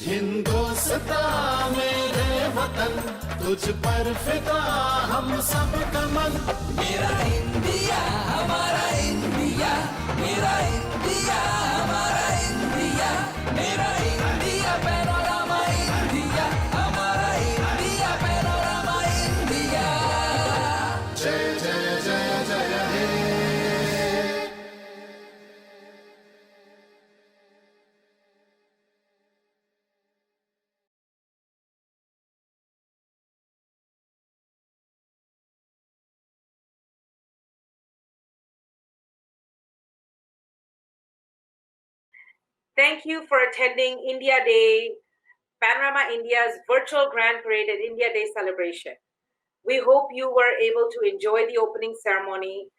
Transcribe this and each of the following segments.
हिंदुस्तान मेरे वतन, तुझ पर फिदा हम सब का मन। मेरा इंडिया हमारा इंडिया, मेरा इंडिया हमारा इंडिया, मेरा इंडिया पैनोरामा इंडिया, हमारा इंडिया पैनोरामा इंडिया। जय जय जय जय हे। Thank you for attending India Day, Panorama India's virtual Grand Parade and India Day celebration. We hope you were able to enjoy the opening ceremony.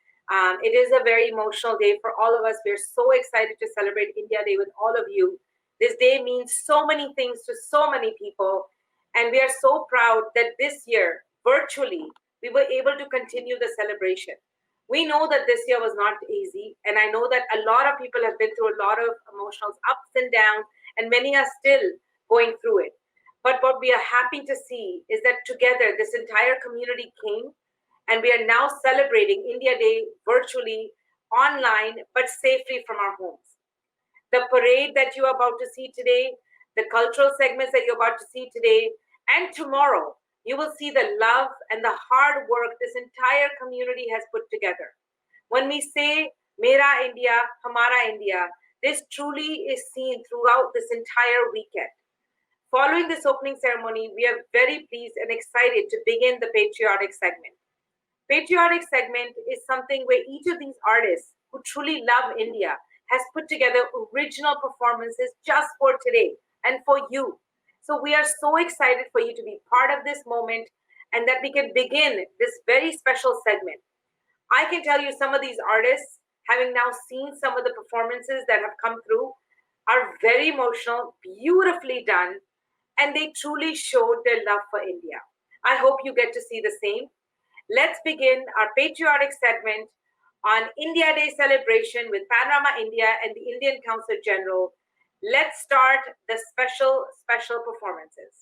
It is a very emotional day for all of us. We're so excited to celebrate India Day with all of you. This day means so many things to so many people, and we are so proud that this year, virtually, we were able to continue the celebration. We know that this year was not easy, and I know that a lot of people have been through a lot of emotional ups and downs, and many are still going through it. But what we are happy to see is that together this entire community came, and we are now celebrating India Day virtually, online, but safely from our homes. The parade that you are about to see today, the cultural segments that you're about to see today, and tomorrow, you will see the love and the hard work this entire community has put together. When we say Mera India, Hamara India, this truly is seen throughout this entire weekend. Following this opening ceremony, we are very pleased and excited to begin the patriotic segment. Patriotic segment is something where each of these artists who truly love India has put together original performances just for today and for you. So we are so excited for you to be part of this moment and that we can begin this very special segment. I can tell you some of these artists, having now seen some of the performances that have come through, are very emotional, beautifully done, and they truly showed their love for India. I hope you get to see the same. Let's begin our patriotic segment on India Day celebration with Panorama India and the Indian Consul General. Let's start the special performances.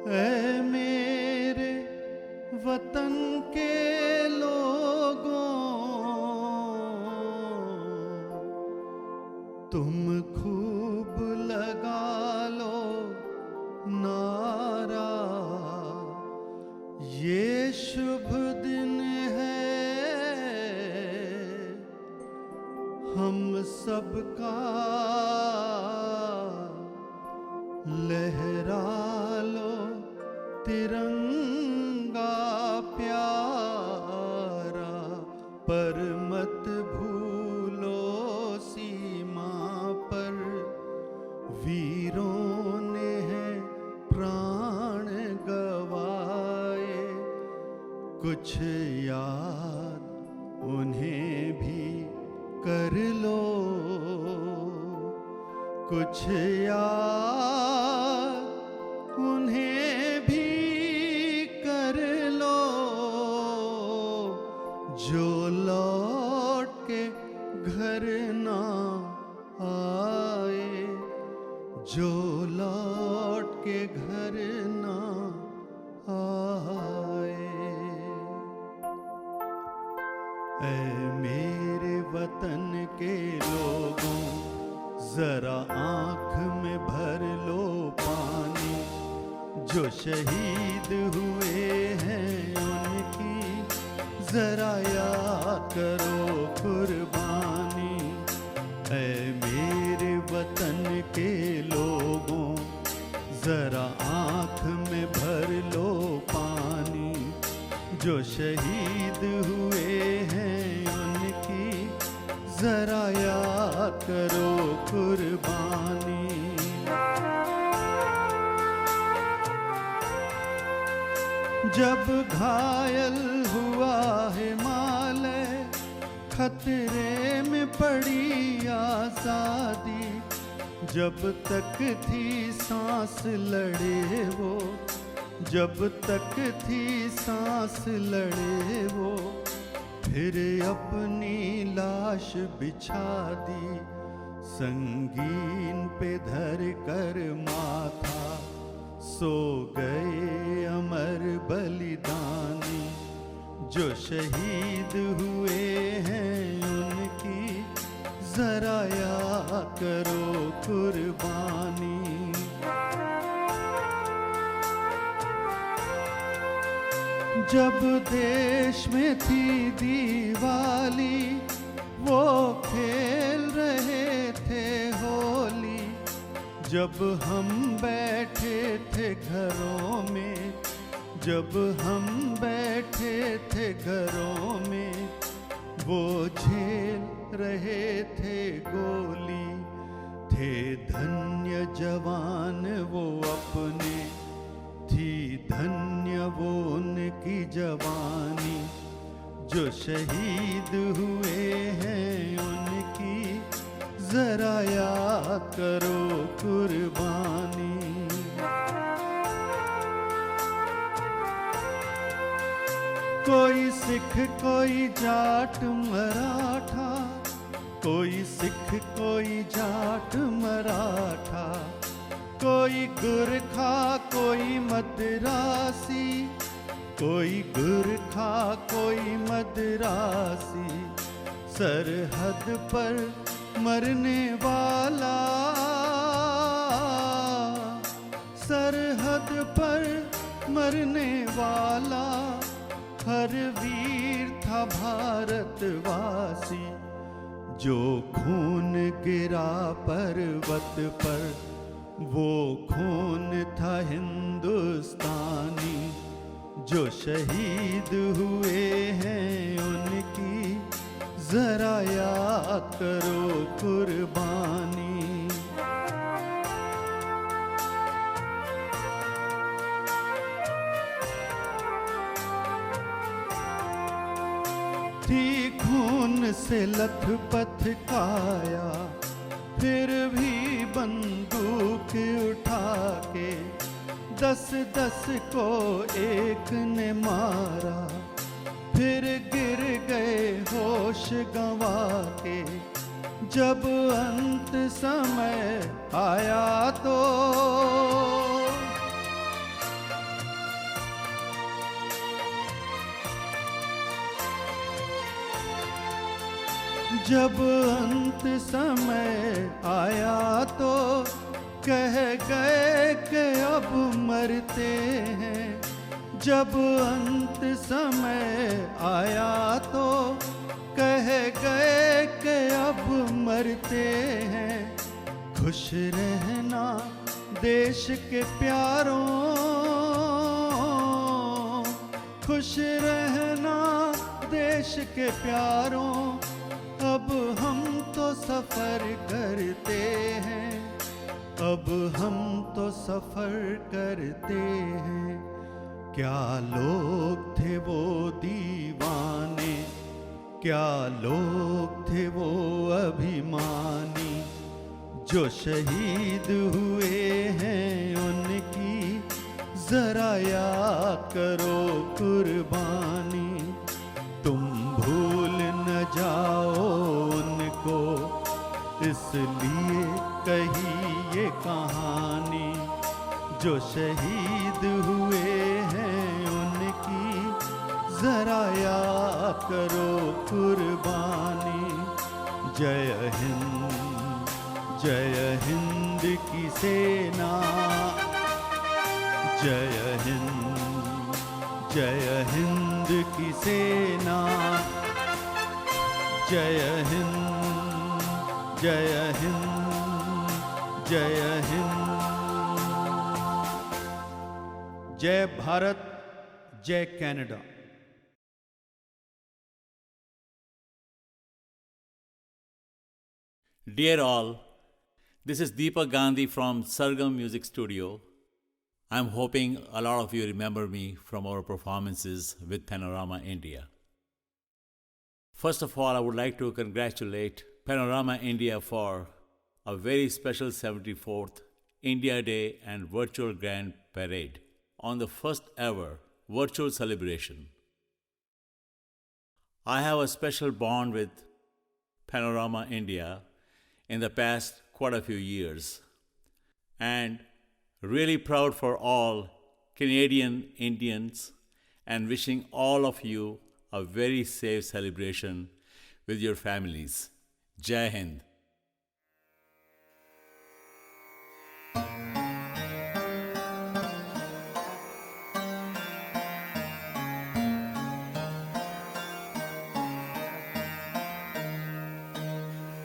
ऐ मेरे वतन के लोगों, तुम खूब लगा लो नारा, ये शुभ दिन है हम सबका, लहरा लो तिरंगा प्यारा, पर मत भूलो सीमा पर वीरों ने हैं प्राण गवाए, कुछ याद उन्हें भी कर लो, कुछ याद उन्हें भी कर लो, जो लौट के घर ना आए, जो लौट के घर ना आए। ऐ मेरे वतन के लोगों, जरा आँख में भर लो पानी, जो शहीद हुए हैं उनकी जरा याद करो कुर्बानी। ऐ मेरे वतन के लोगों, जरा आँख में भर लो पानी, जो शहीद हुए हैं उनकी जरा याद करो कुर्बानी। जब घायल हुआ हिमालय, खतरे में पड़ी आजादी, जब तक थी सांस लड़े वो, जब तक थी सांस लड़े वो, फिर अपनी लाश बिछा दी संगीन पे धर कर माथा। सो गए अमर बलिदानी जो शहीद हुए हैं उनकी जरा याद करो कुर्बानी। जब देश में थी दिवाली वो खेल रहे थे होली, जब हम बैठे थे घरों में, जब हम बैठे थे घरों में, वो झेल रहे थे गोली। थे धन्य जवान वो अपने, थी धन्य वो उनकी जवानी जो शहीद हुए हैं उनकी जरा याद करो कुर्बानी। कोई सिख कोई जाट मराठा, कोई सिख कोई जाट मराठा, कोई गुरखा कोई मद्रासी, कोई गुरखा कोई मद्रासी, सरहद पर मरने वाला, सरहद पर मरने वाला हर वीर था भारतवासी। जो खून गिरा पर्वत पर वो खून था हिंदुस्तानी जो शहीद हुए हैं उनकी जरा याद करो कुर्बानी। थी खून से लथपथ काया फिर भी बंदूक उठा के 10-10 को एक ने मारा, फिर गिर गए होश गंवा के। जब अंत समय आया तो जब अंत समय आया तो कह गए कि अब मरते हैं। जब अंत समय आया तो कह गए कि अब मरते हैं। खुश रहना देश के प्यारों, खुश रहना देश के प्यारों, अब हम तो सफर करते हैं, अब हम तो सफर करते हैं। क्या लोग थे वो दीवाने, क्या लोग थे वो अभिमानी जो शहीद हुए हैं उनकी जरा याद करो कुर्बानी। तुम भूल न जाओ उनको इसलिए कही ये कहानी जो शहीद हुए हैं उनकी जरा याद करो कुर्बानी। जय हिंद की सेना, जय हिंद की सेना, जय हिंद, जय हिंद, जय हिंद। जय भारत, जय Canada. Dear all, this is Deepak Gandhi from Sargam Music Studio. I'm hoping a lot of you remember me from our performances with Panorama India. First of all, I would like to congratulate Panorama India for a very special 74th India Day and virtual Grand Parade on the first ever virtual celebration. I have a special bond with Panorama India in the past quite a few years, and really proud for all Canadian Indians and wishing all of you a very safe celebration with your families. Jai Hind.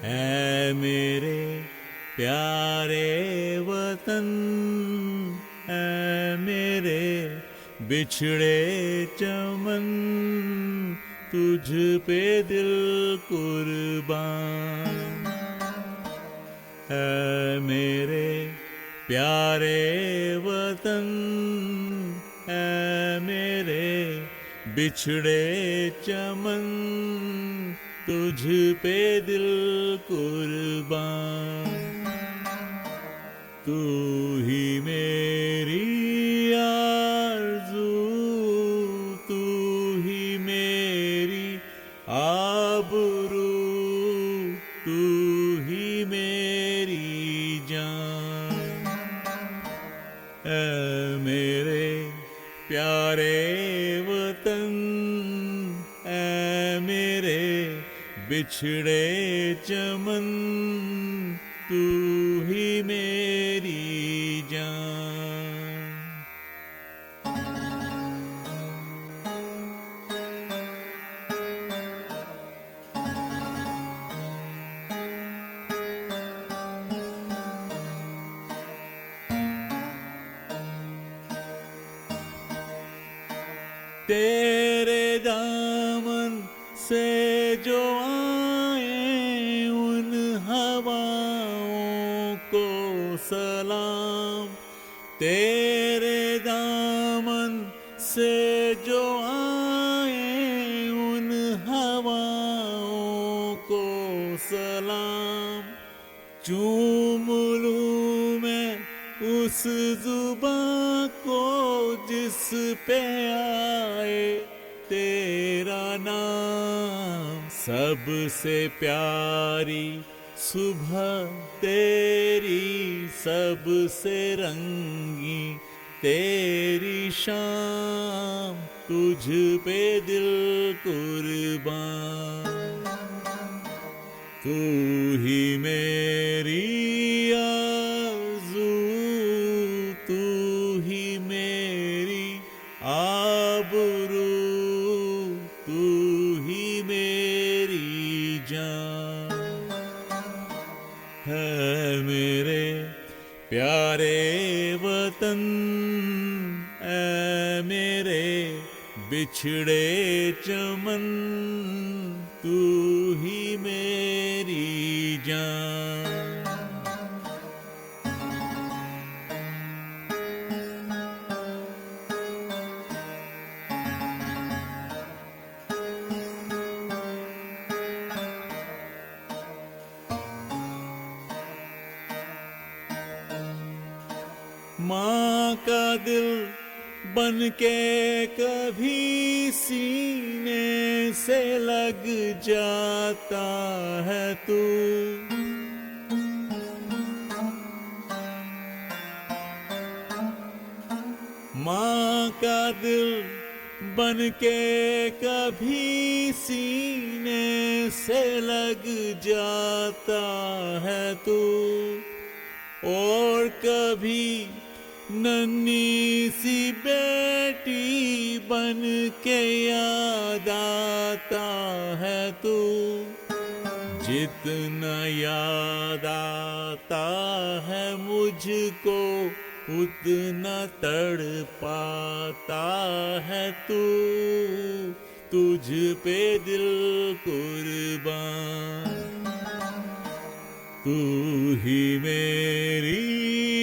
ऐ मेरे प्यारे वतन, ऐ मेरे बिछड़े चमन, तुझ पे दिल कुर्बान। ऐ मेरे प्यारे वतन, ऐ मेरे बिछड़े चमन, तुझ पे दिल कुर्बान। तू ही मेरी आरज़ू, तू ही मेरी आबरू, तू ही मेरी जान। ऐ मेरे प्यारे वतन, ऐ मेरे बिछड़े चमन, तू ही मेरी जान। तेरे दामन से जो आए उन हवाओं को सलाम। तेरे दामन से जो आए उन हवाओं को सलाम। चूम लूं मैं उस जुबां को जिस पे आए तेरा नाम। सबसे प्यारी सुबह तेरी, सबसे रंगी तेरी शाम, तुझ पे दिल कुर्बान। तू ही मेरी आरज़ू, तू ही मेरी आबरू, तू ही मेरी जान। है मेरे प्यारे वतन, ऐ मेरे बिछड़े चमन, तू ही मेरी जान। माँ का दिल बन के कभी सीने से लग जाता है तू। माँ का दिल बन के कभी सीने से लग जाता है तू। और कभी नन्ही सी बेटी बन के याद आता है तू। जितना याद आता है मुझको उतना तड़पाता है तू। तुझ पे दिल कुर्बान। तू ही मेरी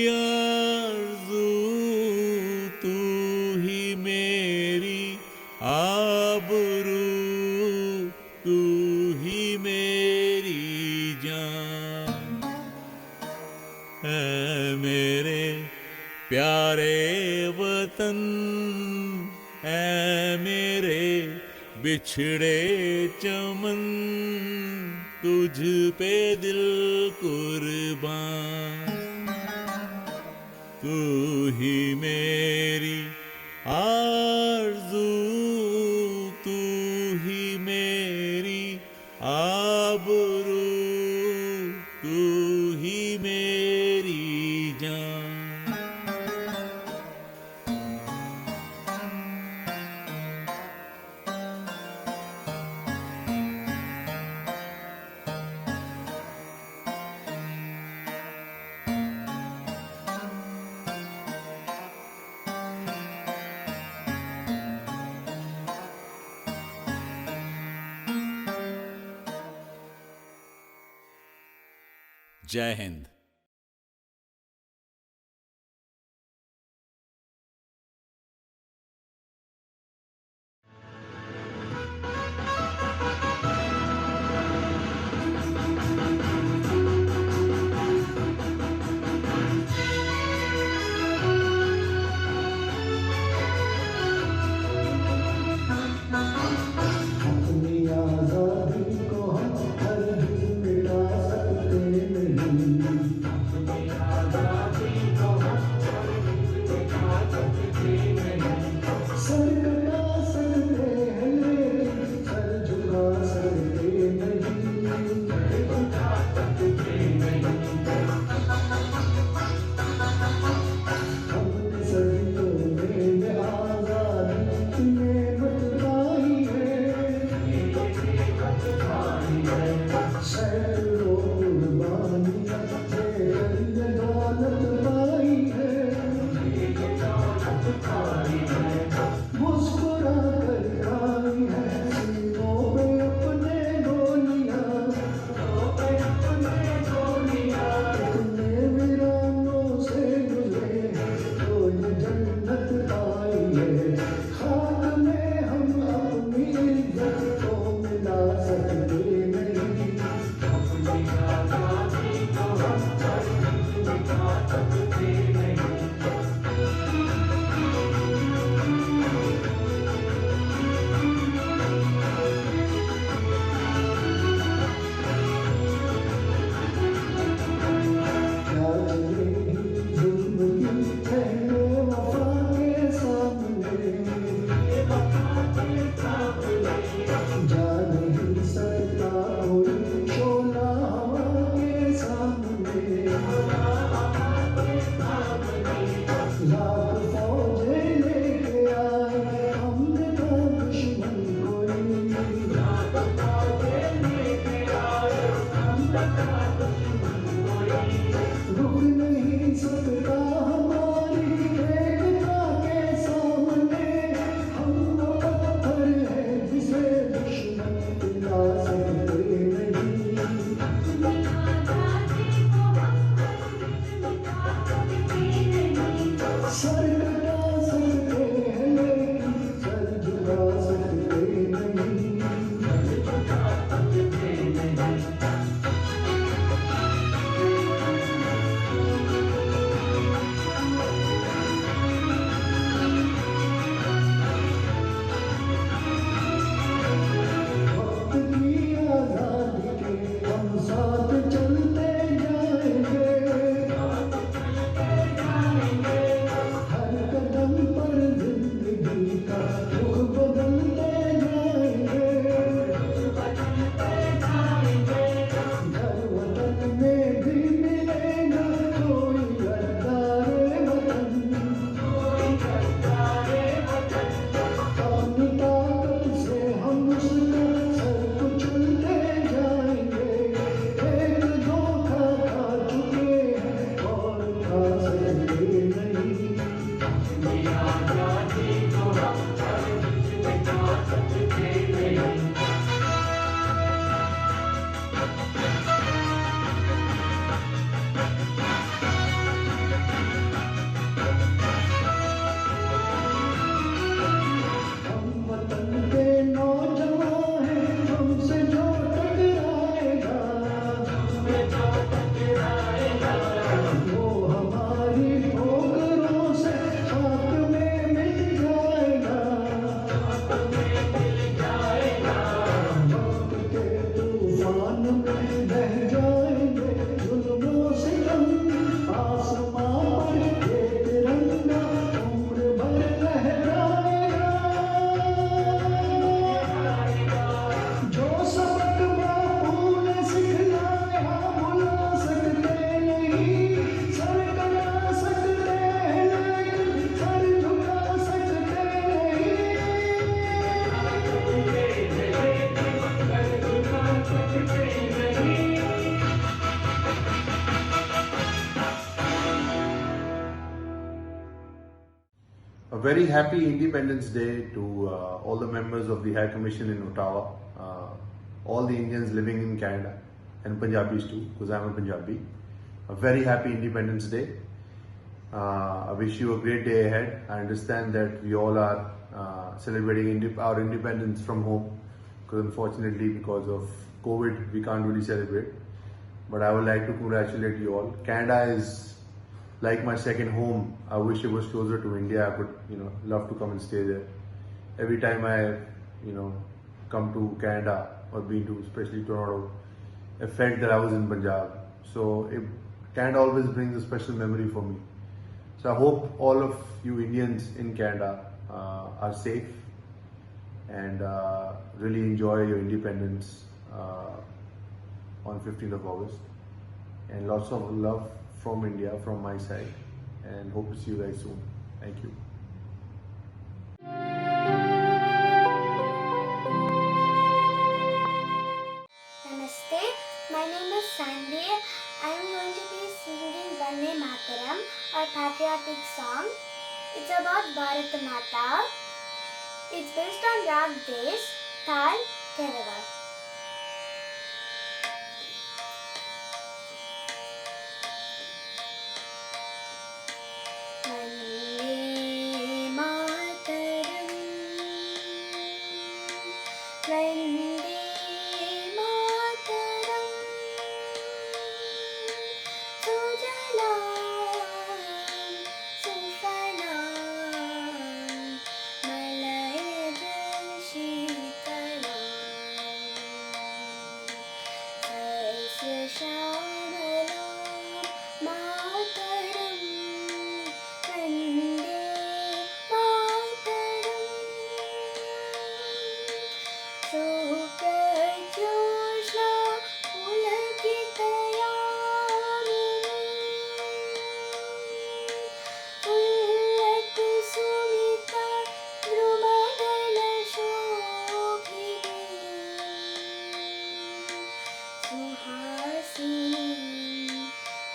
आरज़ू, तू ही मेरी आबरू, तू ही मेरी जान। प्यारे वतन ऐ मेरे बिछड़े चमन, तुझ पे दिल कुर्बान। तू ही मेरी आरज़ू, तू ही मेरी आबरू, तू ही मेरी जान। जय हिंद। अपनी आजादी को हम हरगिज़ मिटा सकते नहीं। अपनी आजादी को हम हरगिज़ मिटा सकते नहीं। सर कटा सकते हैं लेकिन सर झुका सकते नहीं। सर झुका सकते नहीं। हमने सदियों में आजादी की नेमत पाई है। सैकड़ों कुर्बानियां ये दौलत पाई है। मुस्कुरा कर खाई है सीनों पे अपने गोलियां। इतने वीरानों से गुजरे तो ये जन्नत पाई है। खाक में हम अपनी इज्जत को मिला सकते नहीं। अपनी आजादी को हम हरगिज़ मिटा सकते नहीं। क्या चलेगी ज़िंदगी कहने वफ़ा के सामने। जा नहीं सकता कोई शोला हवा के सामने। लाख फौजें लेके आए हमने था दुश्मन कोई। रुक नहीं सकता हमारी एकता के सामने। हम वो पत्थर है जिसे दुश्मन पिला सकते नहीं। Sir A very happy Independence Day to all the members of the High Commission in Ottawa, all the Indians living in Canada, and Punjabis too, because I'm a Punjabi. A very happy Independence Day. I wish you a great day ahead. I understand that we all are celebrating our independence from home, because unfortunately, because of COVID, we can't really celebrate. But I would like to congratulate you all. Canada is like my second home. I wish it was closer to India. I could, love to come and stay there. Every time I, come to Canada or been to, especially Toronto, I felt that I was in Punjab. So Canada always brings a special memory for me. So I hope all of you Indians in Canada are safe and really enjoy your independence on 15th of August. And lots of love from India, from my side, and hope to see you guys soon. Thank you. Namaste, my name is Sandy. I am going to be singing Vande Mataram, or patriotic song. It's about Bharat Mata. It's based on Rag Des, Tal, Kerala. Vande Mataram, Vande Mataram, Sujalam, Sufalam, Malayaj Sheetalam, Sasya Shyaamalam, Mataram, Vande Mataram, Suprajyotsna Pulakitayamini, Ullat Sumita Drupadaala Shobhini, Suhasini,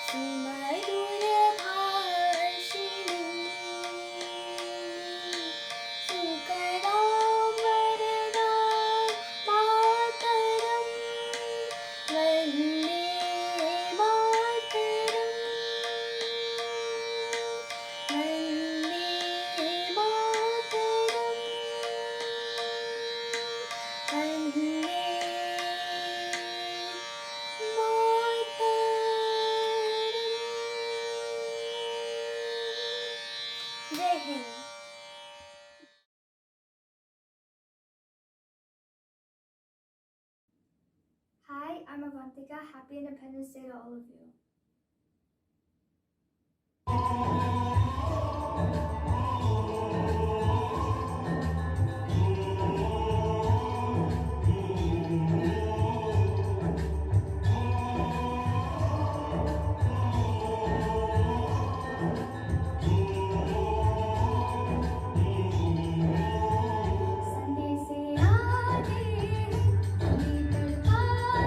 Sumadura Bhashini, Sukaram Varadam Mataram, Vande Mataram, Vande Mataram, Vande Mataram. Jai Hind. Hi, I'm Avantika. Happy Independence Day to all of you. Sunday se aage hain, abhi tadka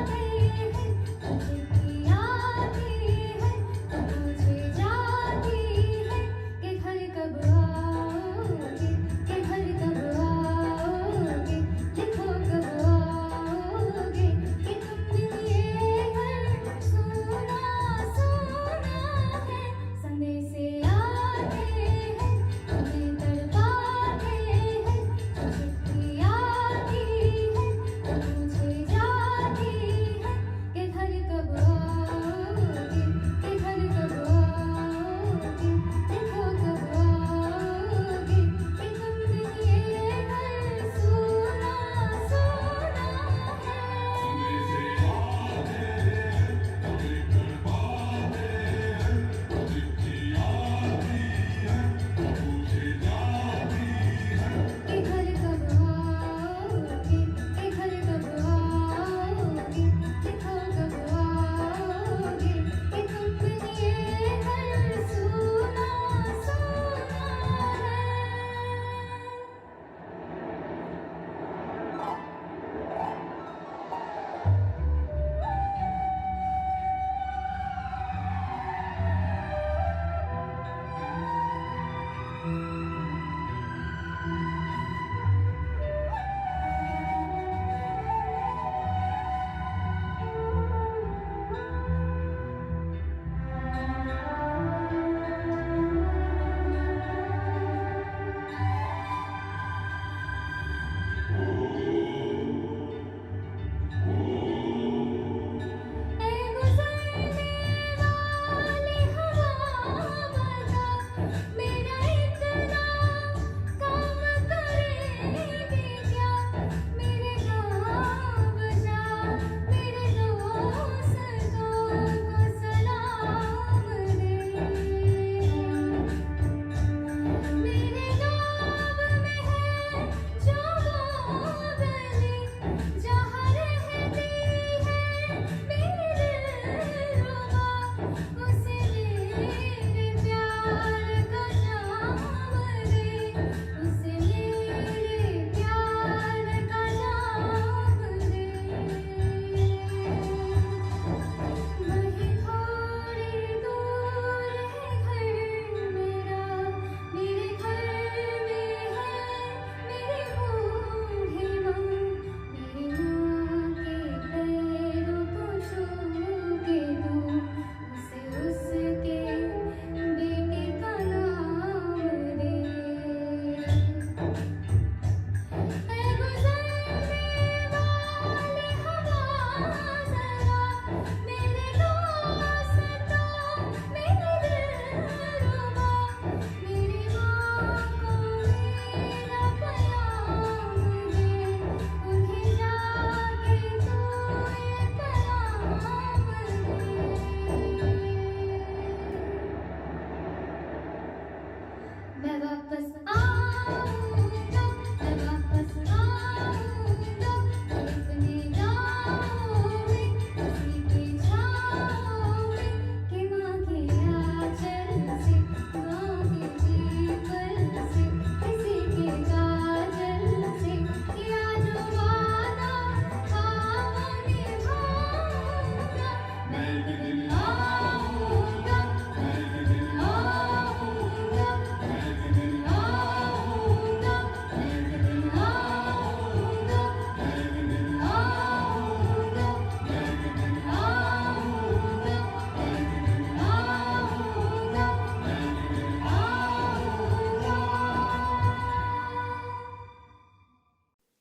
de hain, tujhe ki yadein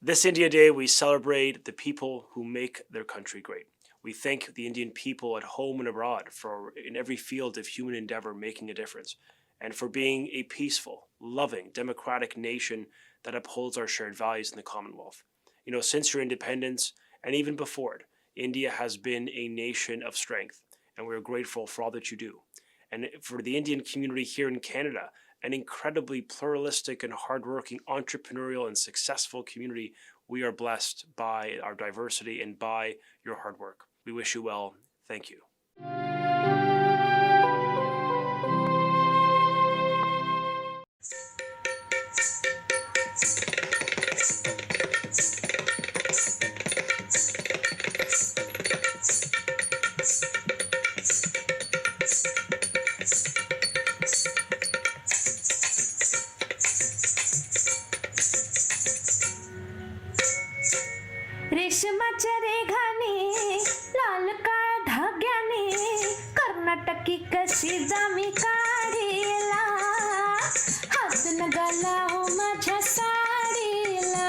This India Day, we celebrate the people who make their country great. We thank the Indian people at home and abroad for, in every field of human endeavor, making a difference, and for being a peaceful, loving, democratic nation that upholds our shared values in the Commonwealth. You know, since your independence, and even before it, India has been a nation of strength, and we're grateful for all that you do. And for the Indian community here in Canada, an incredibly pluralistic and hardworking, entrepreneurial and successful community, we are blessed by our diversity and by your hard work. We wish you well. Thank you. रेशमाच्या रेघाने लाल काळ धाग्याने कर्नाटकी कशी जामी काढीला हात नगाला हो माझ्या साडीला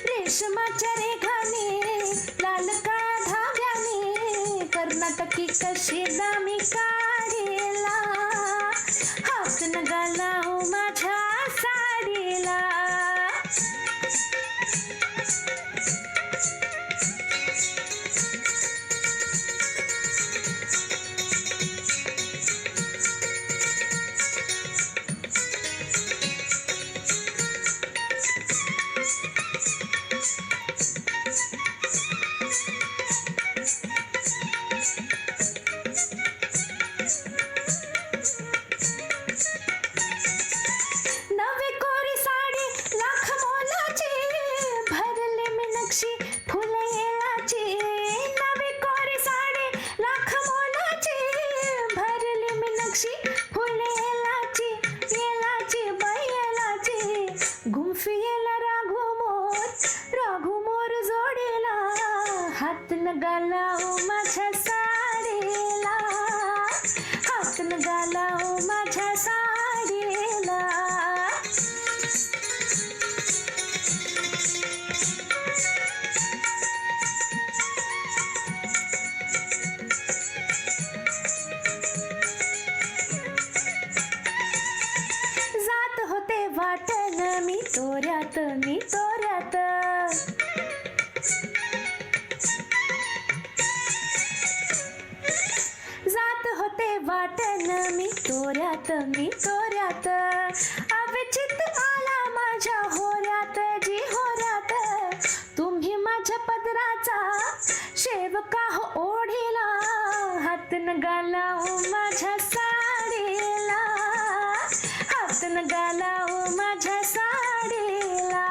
रेशमाच्या रेघाने लाल काळ धाग्याने कर्नाटकी कशी जामी काढीला हात नगाला हो माझ्या साडीला नवी कोरी साडी लाख मोलाची भरले मी नक्षी फुले येलाची नवी कोरी साडी लाख मोलाची भरले मी नक्षी फुले येलाची बाई येलाची गुंफी येला राघू मोर जोडीला हात नगाला ओ माझ्या साडीला हात नगाला ओ माझ्या साडीला जात होते वाटण मी तोऱ्यात जात होते वाटण मी तोऱ्यात अवचित आला माझ्या होऱ्यात जी होऱ्यात तुम्ही माझ्या पदराचा शेवका हो ओढीला हात नगाला ओ माझ्या साडीला हात नगाला ओ माझ्या साडीला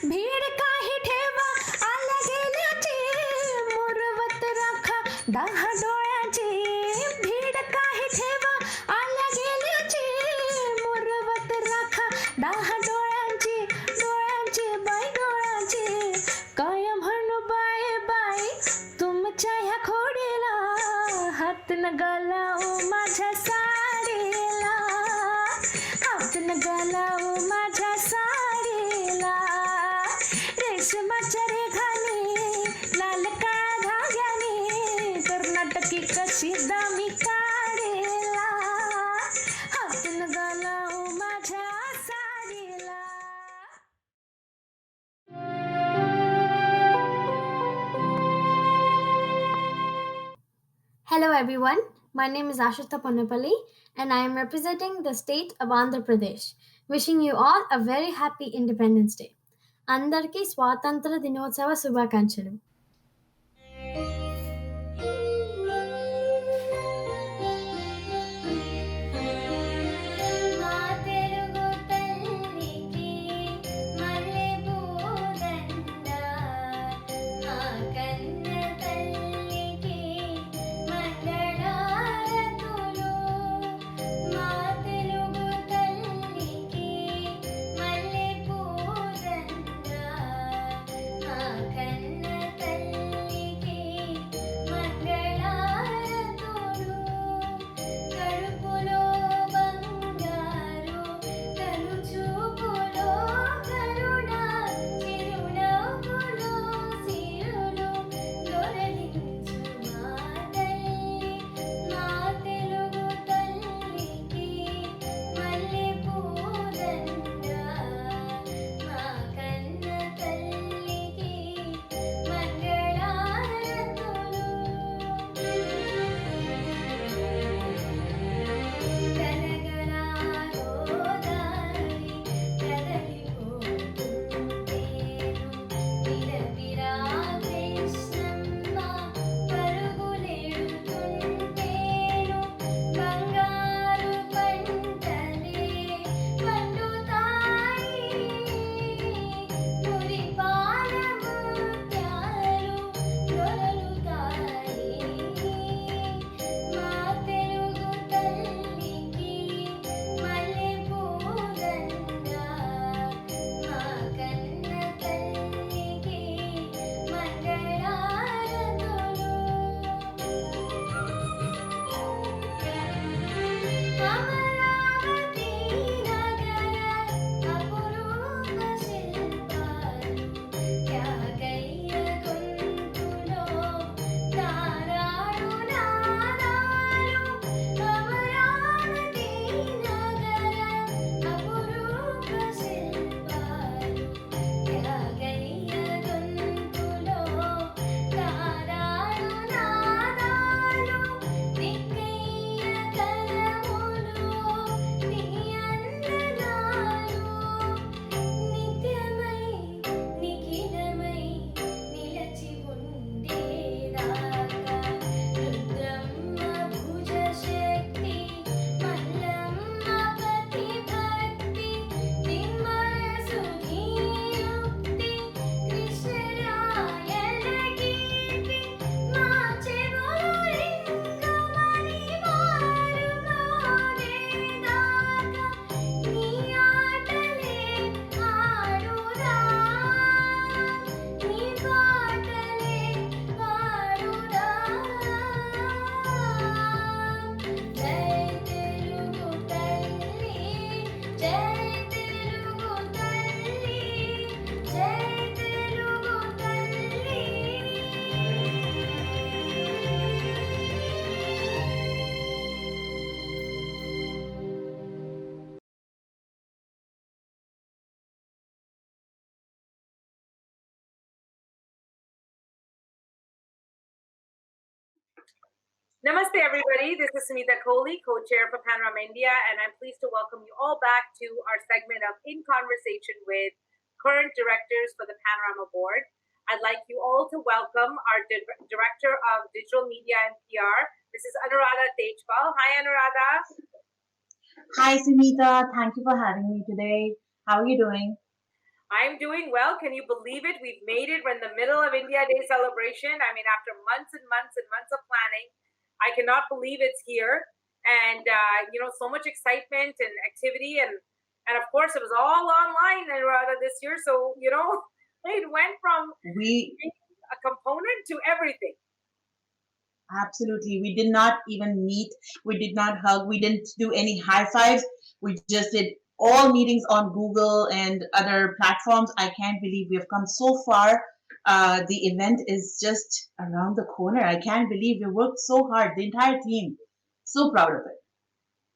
भीड काही ठेवा आल्या गेल्याची मुरवत राखा 10 डोळ्याची भीड काही ठेवा आल्या गेल्याची मुरवत राखा 10 डोळ्यांची बाई डोळ्यांची काय म्हणू बाई तुमच्या ह्या खोडीला हात नगाला ओ माझ्या साडीला हात नगाला ओ माझ्या साडीला रेशमाच्या रेघाने लाल काळ धाग्याने कर्नाटकी कशी दामी काढेला हात नगाला ओ माझ्या साडीला Hello everyone, my name is Ashita Ponnapalli and I am representing the state of Andhra Pradesh. Wishing you all a very happy Independence Day. Andarki Swatantra Dinotsava Shubhakankshalu. Namaste, everybody. This is Smita Kohli, co-chair for Panorama India, and I'm pleased to welcome you all back to our segment of In Conversation with current directors for the Panorama Board. I'd like you all to welcome our Director of Digital Media and PR, Mrs. Anuradha Tejpal. Hi, Anuradha. Hi, Sumita. Thank you for having me today. How are you doing? I'm doing well. Can you believe it? We've made it. We're in the middle of India Day celebration. I mean, after months and months and months of planning, I cannot believe it's here. And, so much excitement and activity. And of course, it was all online and rather this year. So, it went from a component to everything. Absolutely. We did not even meet. We did not hug. We didn't do any high fives. We just did all meetings on Google and other platforms. I can't believe we have come so far. The event is just around the corner. I can't believe we worked so hard, the entire team. So proud of it.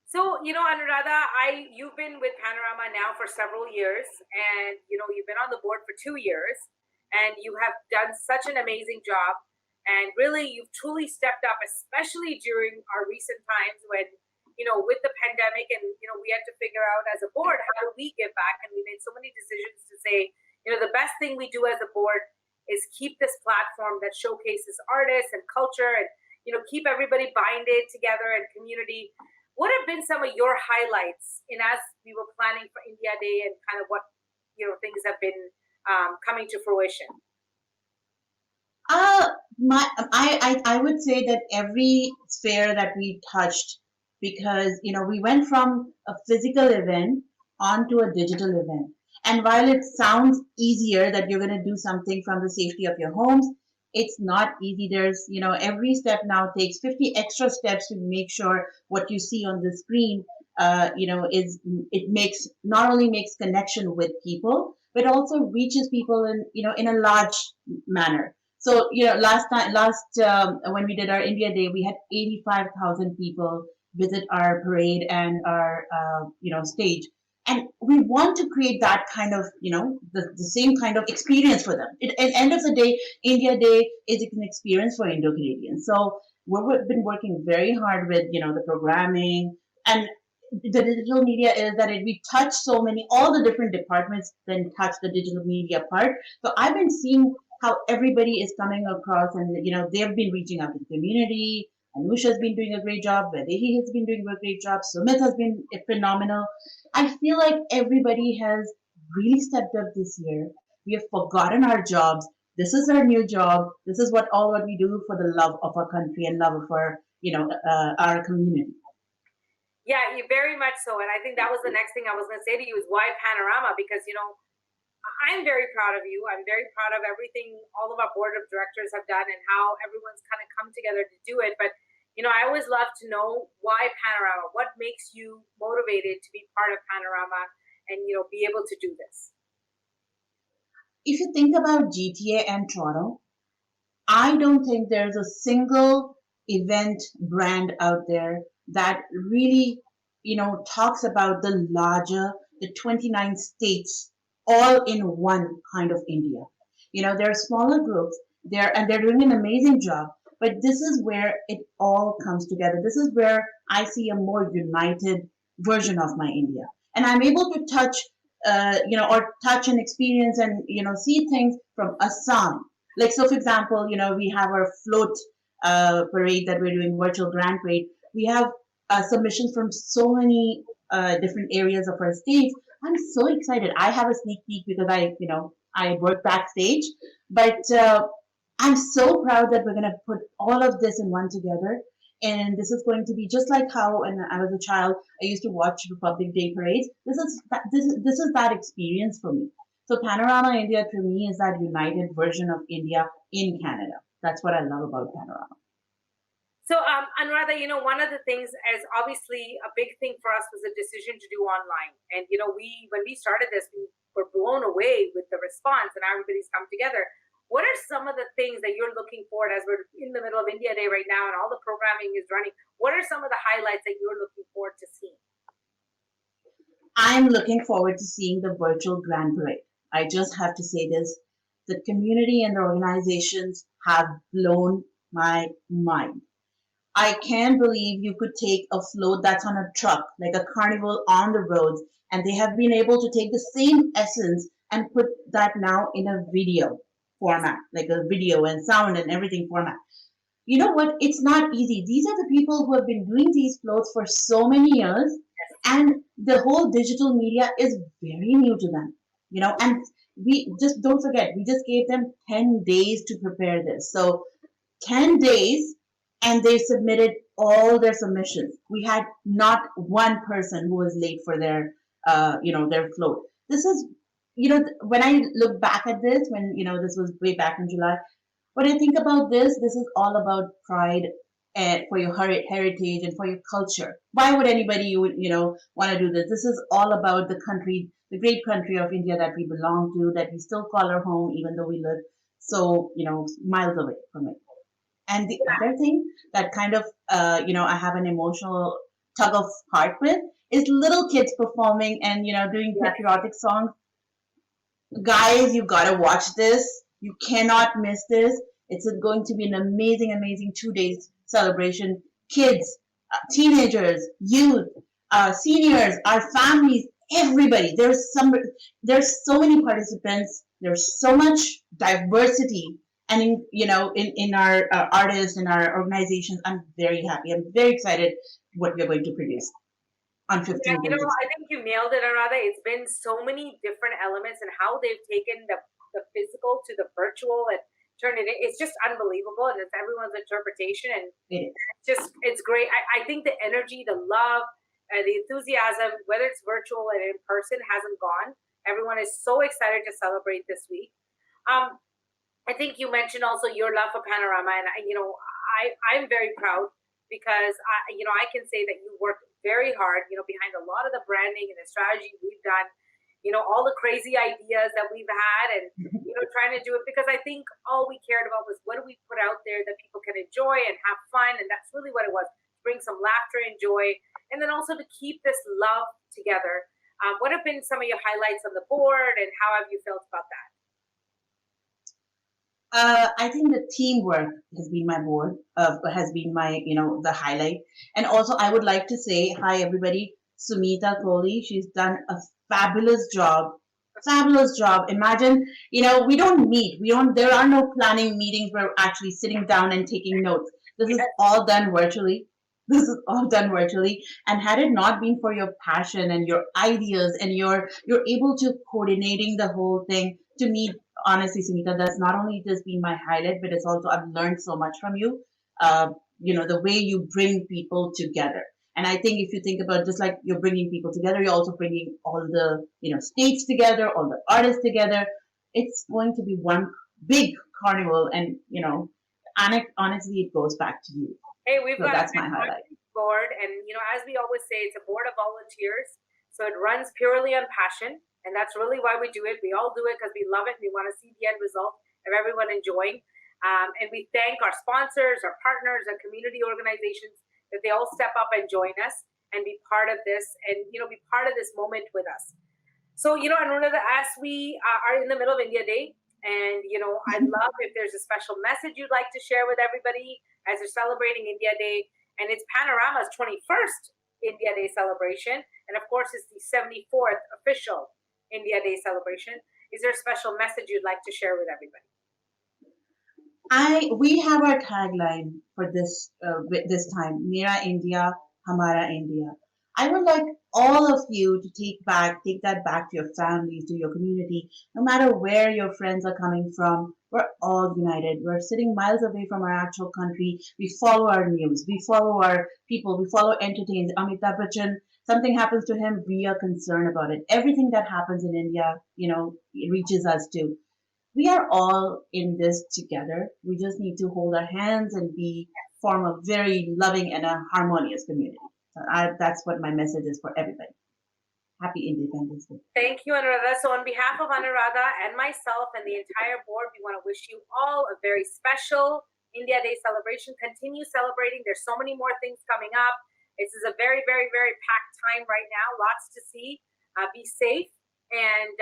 So, Anuradha, you've been with Panorama now for several years, and, you've been on the board for 2 years, and you have done such an amazing job. And really, you've truly stepped up, especially during our recent times when, with the pandemic and, we had to figure out as a board, how do we give back? And we made so many decisions to say, the best thing we do as a board is keep this platform that showcases artists and culture and, keep everybody binded together and community. What have been some of your highlights as we were planning for India Day and kind of what, things have been coming to fruition? I would say that every sphere that we touched, because we went from a physical event onto a digital event. And while it sounds easier that you're going to do something from the safety of your homes, it's not easy. There's every step now takes 50 extra steps to make sure what you see on the screen not only makes connection with people, but also reaches people in a large manner. So, last when we did our India Day, we had 85,000 people visit our parade and our, stage. And we want to create that kind of, the same kind of experience for them. At the end of the day, India Day is an experience for Indo-Canadians. So we've been working very hard with, the programming, and the digital media is that we touch all the different departments then touch the digital media part. So I've been seeing how everybody is coming across, and they've been reaching out to the community. Anusha's been doing a great job. Vaidehi has been doing a great job. Sumit has been phenomenal. I feel like everybody has really stepped up this year. We have forgotten our jobs. This is our new job. This is what we do for the love of our country and love of our community. Yeah, you very much so. And I think that was the next thing I was going to say to you is why Panorama? Because, I'm very proud of you. I'm very proud of everything all of our board of directors have done and how everyone's kind of come together to do it. But, I always love to know why Panorama, what makes you motivated to be part of Panorama and, be able to do this. If you think about GTA and Toronto, I don't think there's a single event brand out there that really, talks about the 29 states all in one kind of India. There are smaller groups there and they're doing an amazing job, but this is where it all comes together. This is where I see a more united version of my India. And I'm able to touch, or touch and experience and, see things from Assam. Like, so for example, we have our float parade that we're doing, virtual grand parade. We have submissions from so many different areas of our states. I'm so excited. I have a sneak peek because I work backstage, but I'm so proud that we're going to put all of this in one together. And this is going to be just like how when I was a child, I used to watch Republic Day parades. This is that experience for me. So Panorama India to me is that united version of India in Canada. That's what I love about Panorama. So, Anuradha, one of the things is obviously a big thing for us was a decision to do online. And, when we started this, we were blown away with the response and everybody's come together. What are some of the things that you're looking forward as we're in the middle of India Day right now and all the programming is running? What are some of the highlights that you're looking forward to seeing? I'm looking forward to seeing the virtual Grand Parade. I just have to say this. The community and the organizations have blown my mind. I can't believe you could take a float that's on a truck, like a carnival on the roads, and they have been able to take the same essence and put that now in a video format, like a video and sound and everything format. You know what? It's not easy. These are the people who have been doing these floats for so many years, and the whole digital media is very new to them. And we just don't forget, we just gave them 10 days to prepare this. So 10 days, and they submitted all their submissions. We had not one person who was late for their float. This is, when I look back at this, when, this was way back in July, when I think about this is all about pride and for your heritage and for your culture. Why would anybody, want to do this? This is all about the country, the great country of India that we belong to, that we still call our home, even though we live so, miles away from it. And the other thing that kind of, I have an emotional tug of heart with is little kids performing and, doing patriotic songs. Guys, you gotta watch this. You cannot miss this. It's going to be an amazing, amazing 2 days celebration. Kids, teenagers, youth, seniors, our families, everybody. There's so many participants. There's so much diversity, and in our artists and our organizations, I'm very happy. I'm very excited what we're going to produce on 15th. Yeah, I think you nailed it, Anuradha. It's been so many different elements and how they've taken the physical to the virtual and turned it in. It's just unbelievable, and it's everyone's interpretation, and it's great. I think the energy, the love, the enthusiasm, whether it's virtual and in person, hasn't gone. Everyone is so excited to celebrate this week. I think you mentioned also your love for Panorama, and I'm very proud because I can say that you worked very hard, behind a lot of the branding and the strategy we've done, all the crazy ideas that we've had, and trying to do it because I think all we cared about was what do we put out there that people can enjoy and have fun, and that's really what it was: bring some laughter and joy, and then also to keep this love together. What have been some of your highlights on the board, and how have you felt about that? I think the teamwork has been has been my, the highlight. And also, I would like to say hi, everybody. Sumita Kohli, she's done a fabulous job. Fabulous job. Imagine, we don't meet. There are no planning meetings where we're actually sitting down and taking notes. This is all done virtually. This is all done virtually. And had it not been for your passion and your ideas and you're able to coordinating the whole thing, to me, honestly, Sunita, that's not only just been my highlight, but it's also I've learned so much from you. The way you bring people together. And I think if you think about just like you're bringing people together, you're also bringing all the states together, all the artists together. It's going to be one big carnival, and honestly, it goes back to you. Hey, we've got that's my highlight. Board, and as we always say, it's a board of volunteers, so it runs purely on passion. And that's really why we do it. We all do it because we love it. We want to see the end result of everyone enjoying. And we thank our sponsors, our partners, our community organizations that they all step up and join us and be part of this and, be part of this moment with us. So, Anuradha, as we are in the middle of India Day, and, I'd love if there's a special message you'd like to share with everybody as you're celebrating India Day. And it's Panorama's 21st India Day celebration. And of course, it's the 74th official India Day celebration. Is there a special message you'd like to share with everybody? We have our tagline for this time: Mera India, Hamara India. I would like all of you to take that back to your families, to your community. No matter where your friends are coming from, we're all united. We're sitting miles away from our actual country. We follow our news. We follow our people. We follow entertainment. Amitabh Bachchan, something happens to him, we are concerned about it. Everything that happens in India, it reaches us too. We are all in this together. We just need to hold our hands and form a very loving and a harmonious community. So that's what my message is for everybody. Happy Independence Day. Thank you, Anuradha. So on behalf of Anuradha and myself and the entire board, we want to wish you all a very special India Day celebration. Continue celebrating. There's so many more things coming up. This is a very, very, very packed time right now. Lots to see. Be safe. And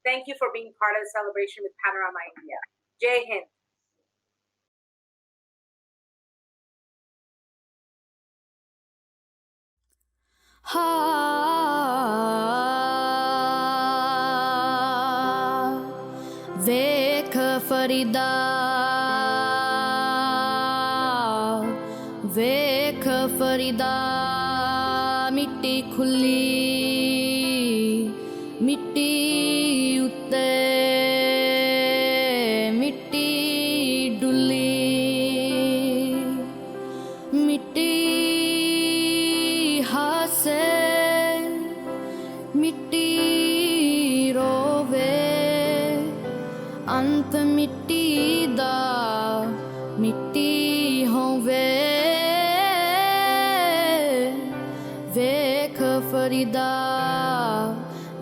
thank you for being part of the celebration with Panorama India. Jai Hind. हा वेख फरीदा वेख फरीदा मिट्टी खुली मिट्टी उत्ते मिट्टी डुली मिट्टी हासे मिट्टी रोवे अंत मिट्टी दा मिट्टी होवे वेख फरीदा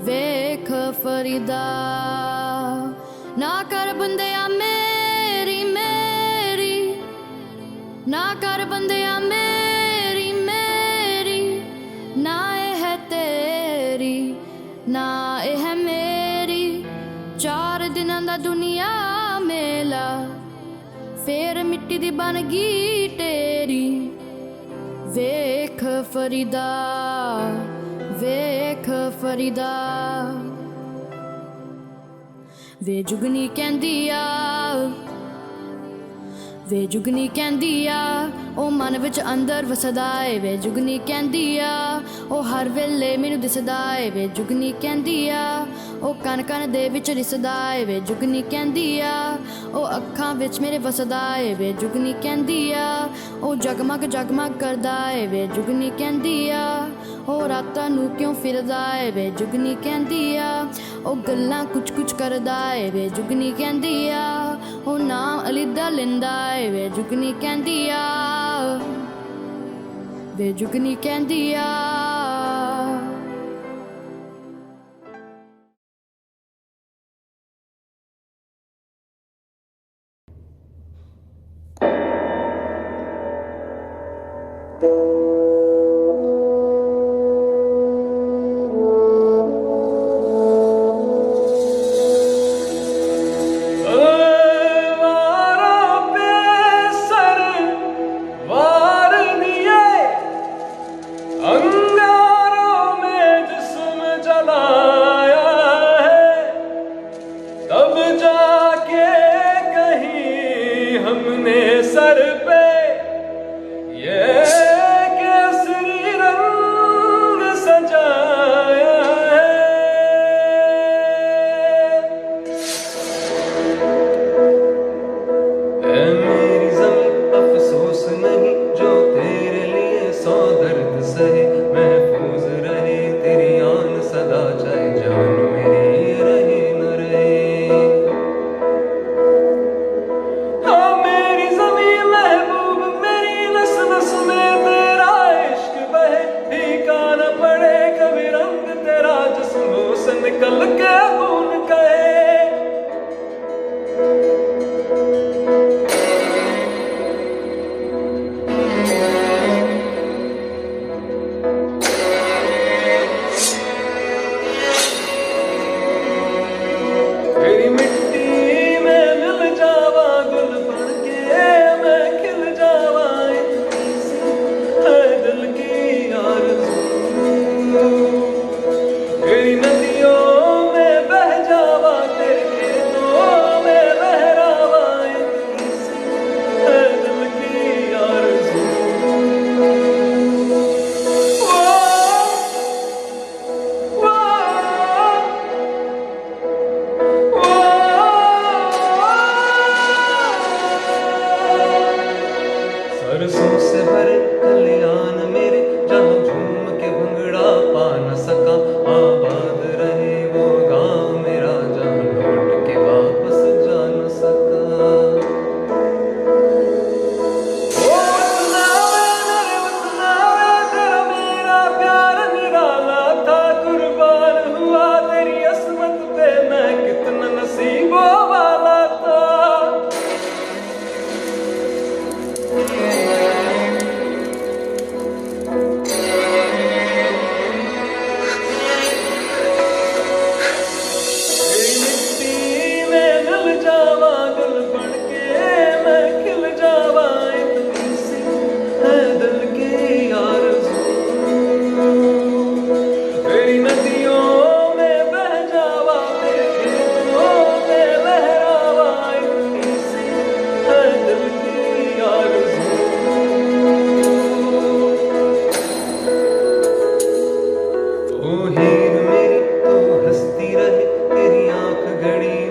वेख फरीदा ना कर बंदिया मेरी मेरी ना कर बंदिया मेरी मेरी ना एह तेरी ना एह मेरी चार दिनां दा दुनिया मेला फेर मिट्टी दी बन गई टेरी वेख फरीदा वेख फरीदा वे जुगनी कहंदी आ वे जुगनी कहंदी आ ओ मन विच अंदर वसदा ए वे जुगनी कहंदी आ ओ हर वेले मैनू दिसदा ए वे जुगनी कहंदी आ ओ कन कन दे विच रिसदा ए वे जुगनी कहंदी आ ओ अखां विच मेरे वसदा ए वे जुगनी कहंदी आ ओ जगमग जगमग करदा ए वे जुगनी कहंदी आ ओ रातां नू क्यों फिरदा ए वे जुगनी कहंदी आ ओ गल्लां कुछ कुछ करदा ए वे जुगनी कहंदी आ ओ नाम अलीदा लिंदा ए वे जुगनी कहंदी आ वे जुगनी कहंदी आ मेरी ज़मीं में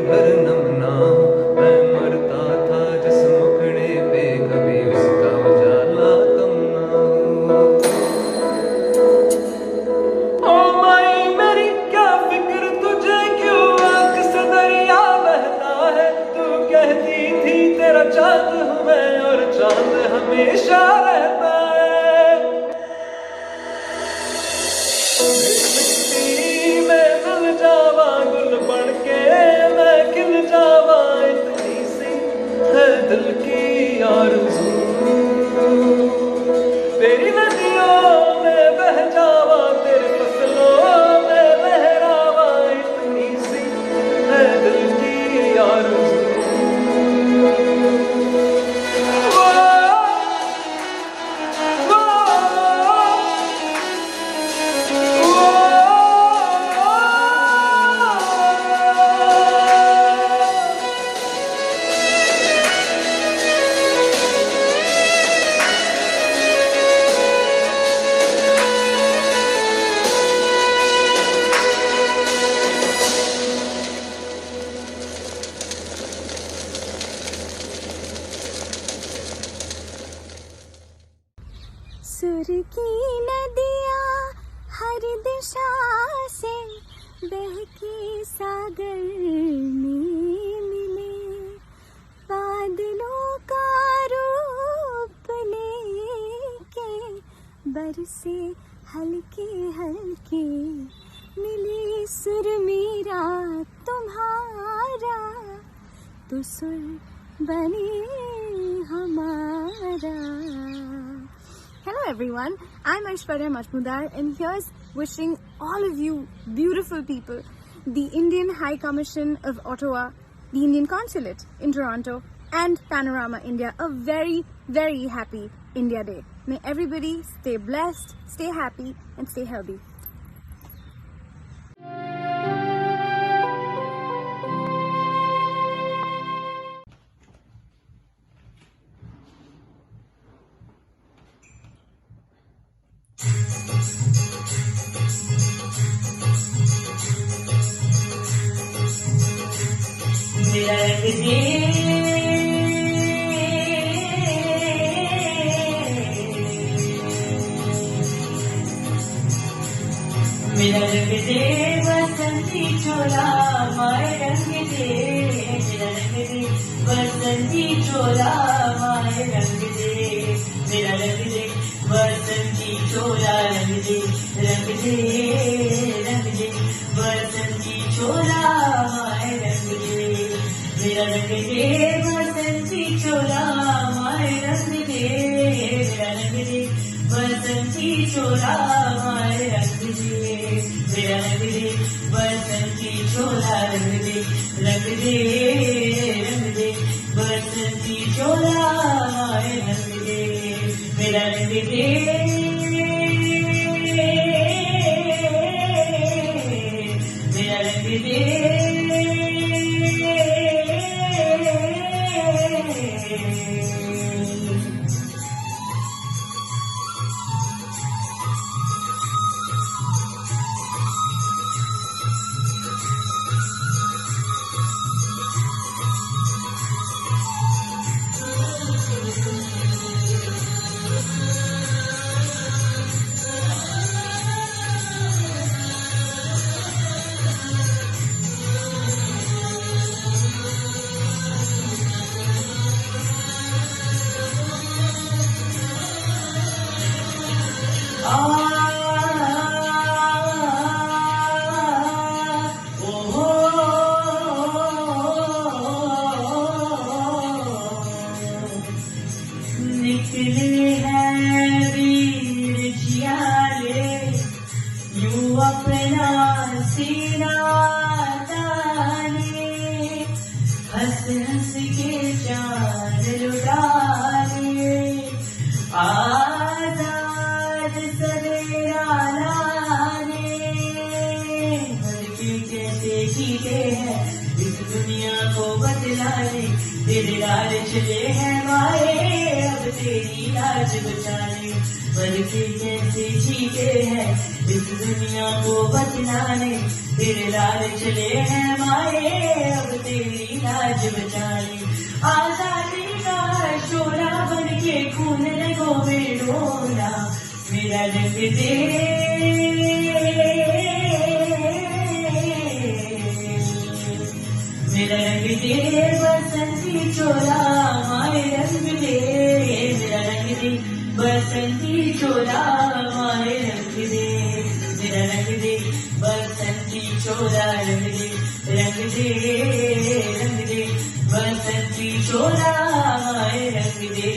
भर नम ना हो। मैं मरता था जिस मुखड़े पे कभी उसका उजाला कम ना हो। ओ माई मेरी क्या फिक्र तुझे क्यों आंख से दरिया बहता है। तू कहती थी तेरा चांद हूँ मैं और चांद हमेशा रहता है। मिट्टी में मिल जावा गुल बन के मैं खिल जावा इतनी सी है दिल की आरज़ू। तेरी नदियों में बह जावा तेरे फसलों में लहरावा इतनी सी है दिल की आरज़ू। सुर की नदियाँ हर दिशा से बहके सागर में मिले। बादलों का रूप लेके बरसे हल्के हल्के मिले सुर मेरा तुम्हारा तो सुर बने हमारा। Hello everyone, I'm Aishwarya Majmudar and here's wishing all of you beautiful people, the Indian High Commission of Ottawa, the Indian Consulate in Toronto and Panorama India a very, very happy India Day. May everybody stay blessed, stay happy and stay healthy. मेरा रंग दे बसंती चोला माए रंग दे। मेरा रंग दे बसंती चोला माए रंग दे। मेरा रंग दे बसंती चोला रंग दे। रंग दे रंग दे बसंती चोला माए रंग दे। मेरा रंग दे बसंती चोला माए रंग दे। मेरा रंग दे बसंती चोला माए रंग दे। मेरा रंग दे बसंती चोला रंग दे। रंग दे रंग दे बसंती चोला माए रंग दे। मेरा रंग दे मेरा रंग दे। निकले हैं वीर जियाले यूं अपना सीना ताने। हंस हंस के जान लुटाने। आजाद सवेरा लाने। हल्के कैसे जीते हैं इस दुनिया को बदलाने तेरे लाल चले हैं माए, अब तेरी लाज बचाने बल के कैसे जीते हैं इस दुनिया को बदलाने तेरे लाल चले हैं माए, अब तेरी लाज बचाने आजादी का शोला बन के खून लगो बेडोला मेरा रंग दे मेरा रंग दे बसंती चोला माए रंग दे मेरा रंग दे बसंती चोला माए रंग दे मेरा रंग दे बसंती चोला रंग दे बसंती चोला माए रंग दे।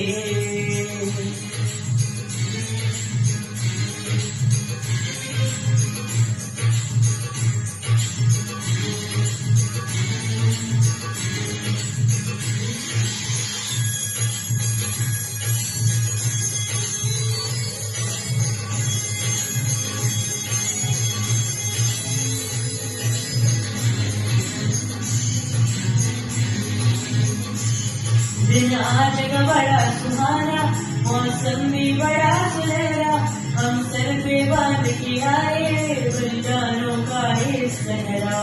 दिन आज का बड़ा सुहाना मौसम भी बड़ा सुनहरा हम सर पे बांध के आए बलिदानों का ये सहरा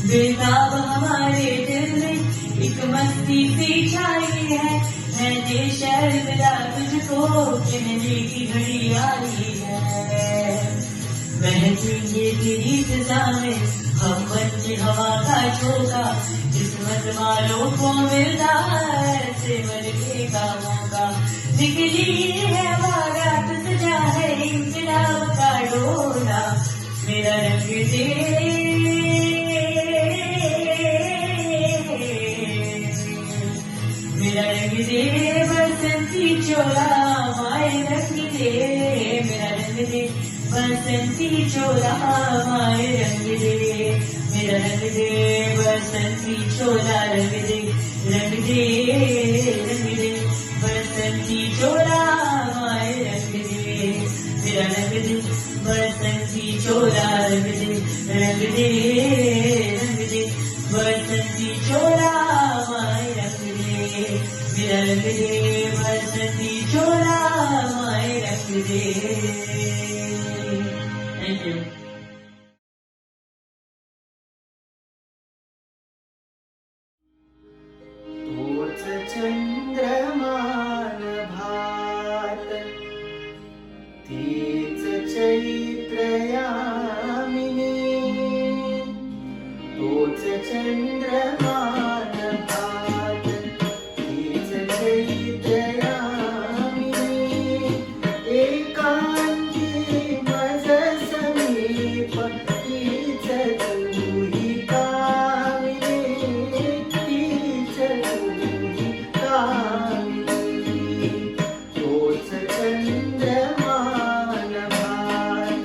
बेताब हमारे दिल में एक मस्ती सी छाई है देश मिला तुझको कहने की घड़ी आई है महकेंगे तेरी फिजा में हम बच्चे हवा का झोंका किस्मत वालों को मिलता ऐसे मरने का मौका निकली है बारात सजा है इंकलाब का डोला मेरा रंग दे मेरा रंग दे बसंती चोला माए रंग दे मेरा रंग दे बसंती चोला माए रंग दे मेरा रंग दे बसंती चोला रंग दे बसंती चोला माए रंग दे मेरा रंग दे बसंती चोला रंग दे बसंती चोला माए रंग दे मेरा रंग दे बसंती चोला माए रंग दे। Thank you. तोच चंद्रमान भात तीच चैत्रयामिनी तोच चंद्रमान भात तीच चैत्रयामिनी एकांती मज समीप तीच तुही कामिनी तीच तुही कामिनी तोच चंद्रमान भात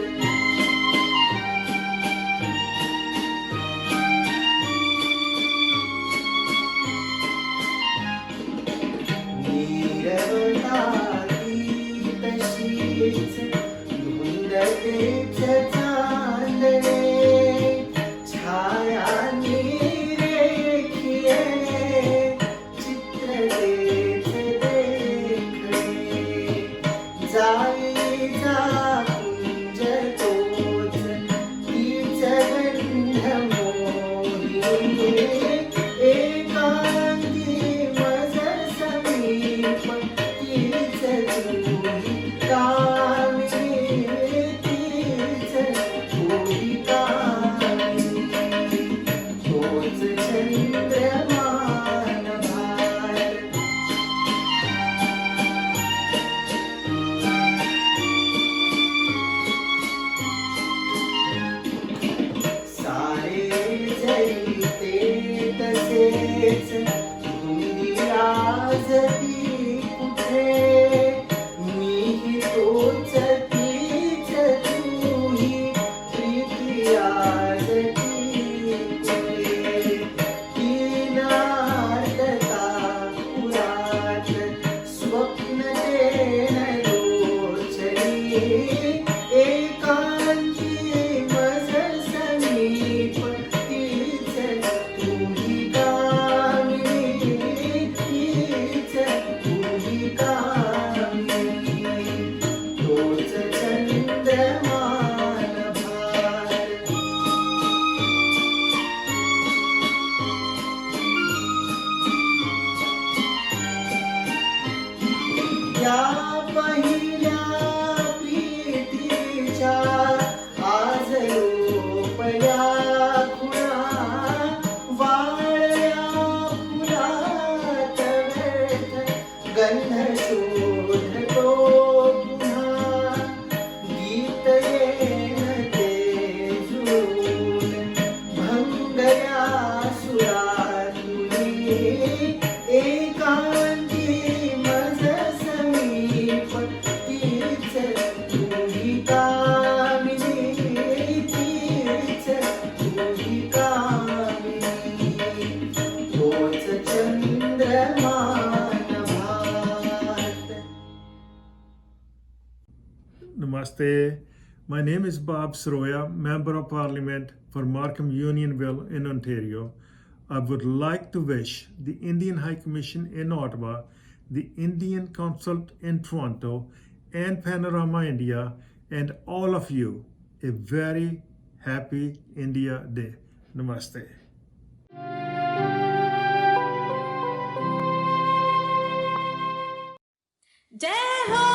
Namaste. My name is Bob Sroya, Member of Parliament for Markham Unionville in Ontario. I would like to wish the Indian High Commission in Ottawa, the Indian Consulate in Toronto, and Panorama India, and all of you a very happy India Day. Namaste. जय हो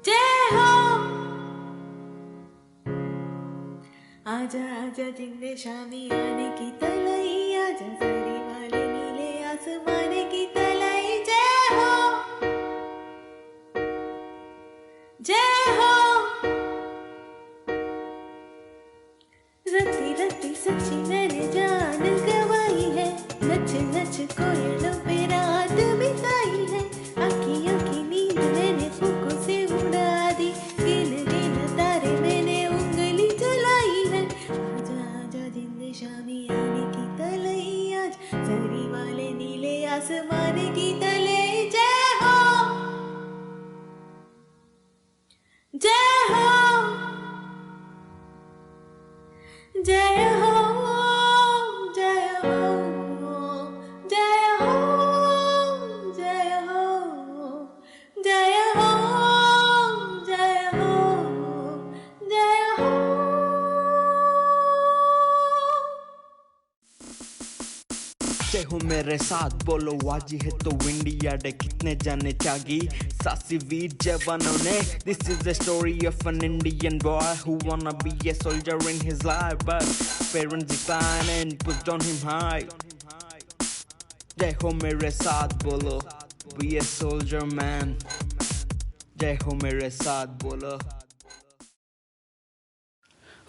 जय हो आजा आजा जिंदे शामी आने की तलाई आजा सारी वाले नीले आसमाने की तलाई जय हो रत्ती रत्ती सच्ची मैंने जान गवाई है नच नच कोयलों पे रात बिताई है आँखियों की नींद मैंने फूकों से उड़ा दी गिन गिन तारे मैंने उंगली चलाई है आजा आजा जिंदे शामी आने की तलई आज जरी वाले नीले आसमाने की तले जय हो जय हो जय हो जय हो जय हो जय हो जय हो जय हो जय हो जय हो मेरे साथ बोलो वाजी है तो इंडिया डे कितने जाने चागी सासी वीर जवानों ने This is the story of an Indian boy who wanna be a soldier in his life but parents decline and put on him high जय हो मेरे साथ बोलो be a soldier man जय हो मेरे साथ बोलो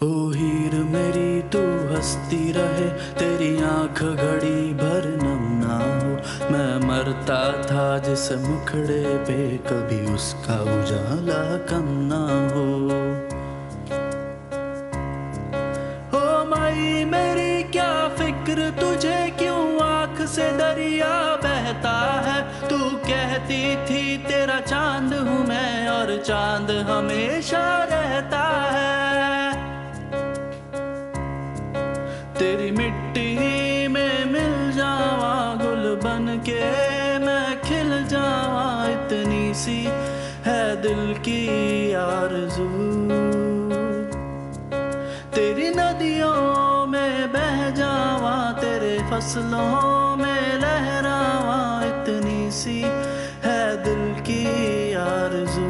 ओ हीर मेरी तू हंसती रहे तेरी आंख घड़ी भर नम ना हो मैं मरता था जिस मुखड़े पे कभी उसका उजाला कम ना हो ओ माई मेरी क्या फिक्र तुझे क्यों आंख से दरिया बहता है तू कहती थी तेरा चांद हूँ मैं और चांद हमेशा रहता है तेरी मिट्टी में मिल जावा गुल बन के मैं खिल जावा इतनी सी है दिल की आरज़ू तेरी नदियों में बह जावा तेरे फसलों में लहरावा इतनी सी है दिल की आरज़ू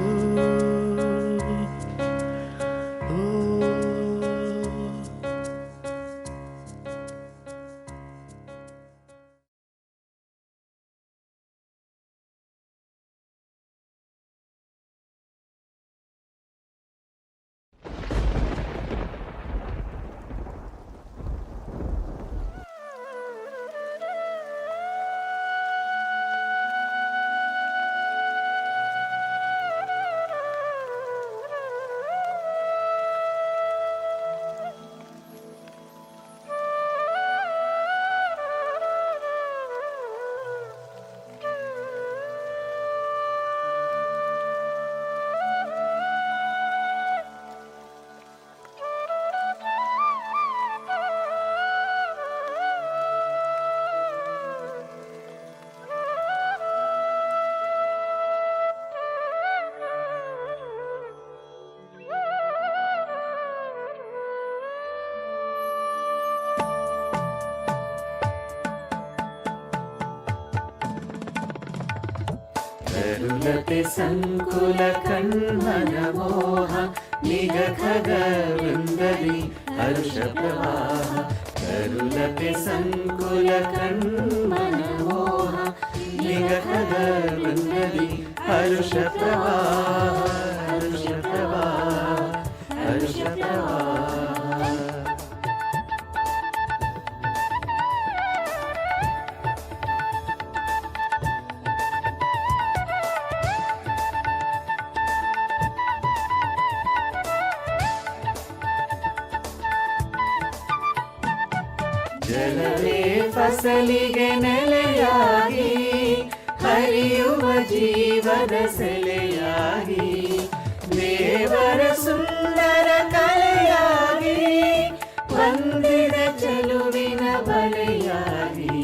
करुलते संकुल कण्मनमोह निगखग वृन्दरि हर्ष प्रवाह करुलते संकुल कण्मनमोह निगखग वृन्दरि हर्ष प्रवाह हर्ष प्रवाह हर्ष प्रवाह ಜನರೇ ಫಸಲಿಗೆ ನೆಲೆಯಾಗಿ ಹರಿಯುವ ಜೀವದ ಸೆಲೆಯಾಗಿ ದೇವರ ಸುಂದರ ಕಲೆಯಾಗಿ ವಂದಿದ ಚೆಲುವಿನ ಬಲೆಯಾಗಿ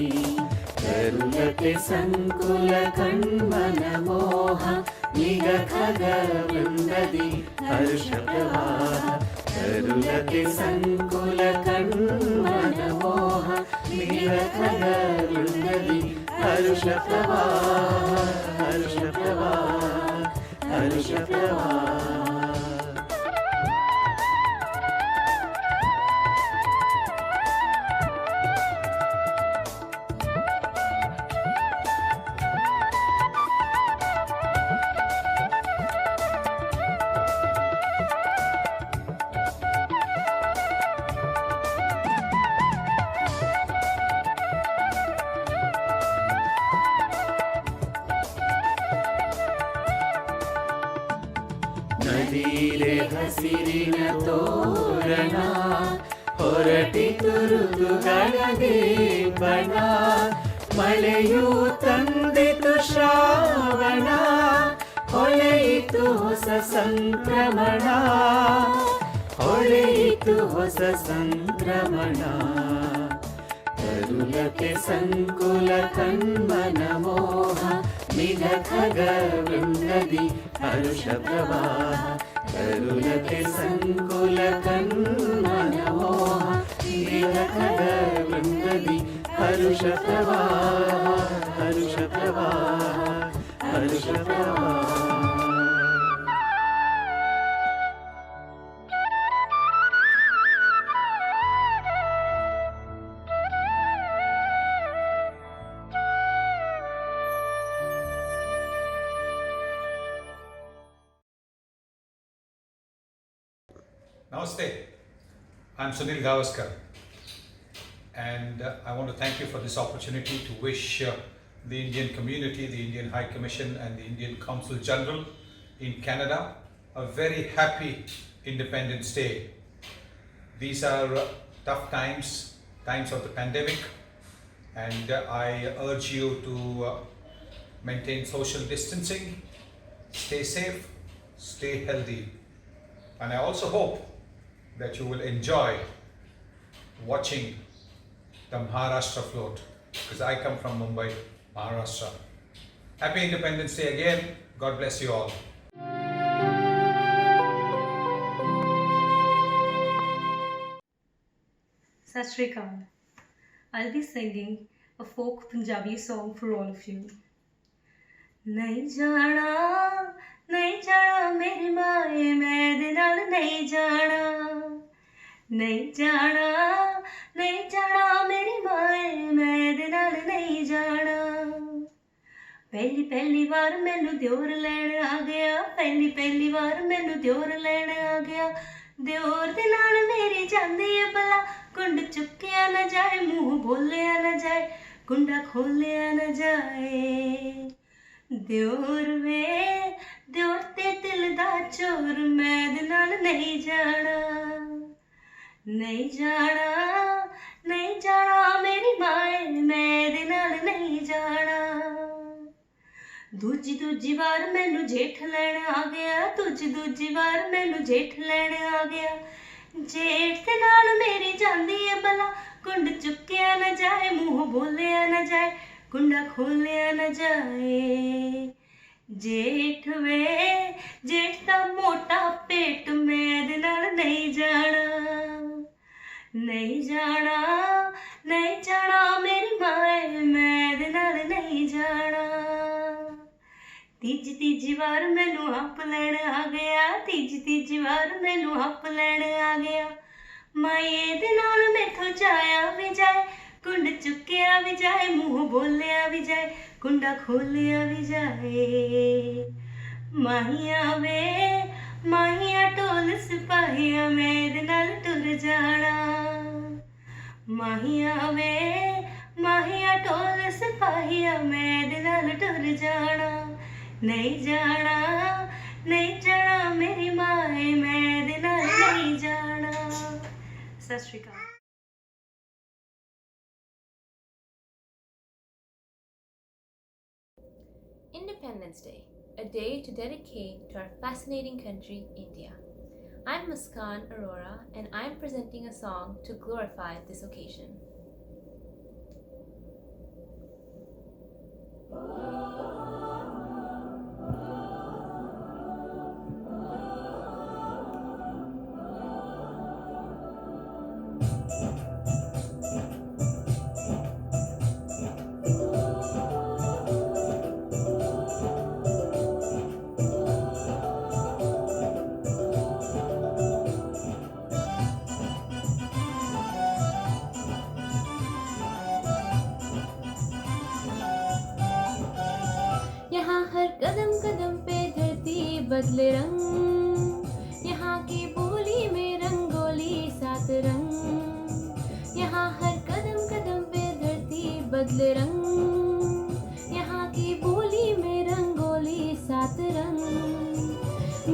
ಕರುಣತೆ ಸಂಕುಲ ಕಣ್ಮನ ಮೋಹ ನಿಗ ಖಗ ವೃಂದದಿ ಹರ್ಷ ಪ್ರವಾಹ ಕರುಣತೆ ಸಂಕುಲ ಕಣ್ಮನ ಮೋಹ ನಿಗ ಖಗ ವೃಂದದಿ ಹರ್ಷ ಪ್ರವಾಹ ಹರ್ಷ ಪ್ರವಾಹ ಹರ್ಷ ಪ್ರವಾಹ. ನದಿರೆ ಹಸಿರಿನ ತೋರಣ ಹೊರಟಿತು ಋತುಗಳದೇ ಬಣ ಮಳೆಯು ತಂದಿತು ಶ್ರಾವಣ ಹೊಳೆಯಿತು ಹೊಸ ಸಂಕ್ರಮಣ ಹೊಳೆಯಿತು ಹೊಸ ಸಂಕ್ರಮಣ ಕರುಣತೆ ಸಂಕುಲ ಕಣ್ಮನ ಮೋಹ ನಿಗ ಖಗ ವೃಂದದಿ ಹರ್ಷ ಪ್ರವಾಹ ಕರುಣತೆ ಸಂಕುಲ ಕಣ್ಮನ ಮೋಹ ನಿಗ ಖಗ ವೃಂದದಿ ಹರ್ಷ ಪ್ರವಾಹ ಹರ್ಷ ಪ್ರವಾಹ ಹರ್ಷ ಪ್ರವಾಹ. Namaste, I'm Sunil Gavaskar, and I want to thank you for this opportunity to wish the Indian community, the Indian High Commission and the Indian Consul General in Canada a very happy Independence Day. These are tough times, times of the pandemic, and I urge you to maintain social distancing, stay safe, stay healthy, and I also hope that you will enjoy watching the Maharashtra float, because I come from Mumbai, Maharashtra. Happy Independence Day again. God bless you all. Sat Shri Akal. I'll be singing a folk Punjabi song for all of you. नहीं जाना मेरी माए मैं दे नाल नहीं जाना मेरी माए मैं दे नाल नहीं जाना पहली बार मैनू दियोर लैण आ गया पहली बार मैनू दियोर लैण आ गया दियोर दे नाल मेरी जांदी है भला कुंड चुक्किया ना जाए मुंह बोलिया ना जाए कुंडा खोलिया ना जाए दियोर ते दिल दा चोर मैं दे नाल नहीं जाना मेरी माए मैं दे नाल नहीं जाना दूजी बार मैनू जेठ लैण आ गया दूजी बार मैनू जेठ लैण आ गया जेठ दे नाल मेरी जांदी है भला कुंड चुक्किया ना जाए मुंह बोलिया ना जाए कुंडा खोलिया न जाए जेठ दा मोटा पेट मैं दे नाल नहीं जाना मेरी माए मैं दे नाल नहीं जाना तीजी बार मैनू हप लैण आ गया तीजी बार मैनू हप लैण आ गया माए दे नाल मैथों जाया भी जाए कुंड चुक्किया भी जाए मुंह बोलिया भी जाए कुंडा खोलिया भी जाए माहिया ढोल सिपाहिया मेरे नाल टुर जाना माहिया ढोल सिपाहिया मेरे नाल टुर जाना नहीं जाना मेरी माए मेरे नाल नहीं जाना। सत श्री अकाल। Independence Day, a day to dedicate to our fascinating country, India. I'm Muskan Arora, and I'm presenting a song to glorify this occasion. यहाँ हर कदम कदम पे धरती बदले रंग, यहाँ की बोली में रंगोली सात रंग। यहाँ हर कदम कदम पे धरती बदले रंग, यहाँ की बोली में रंगोली सात रंग।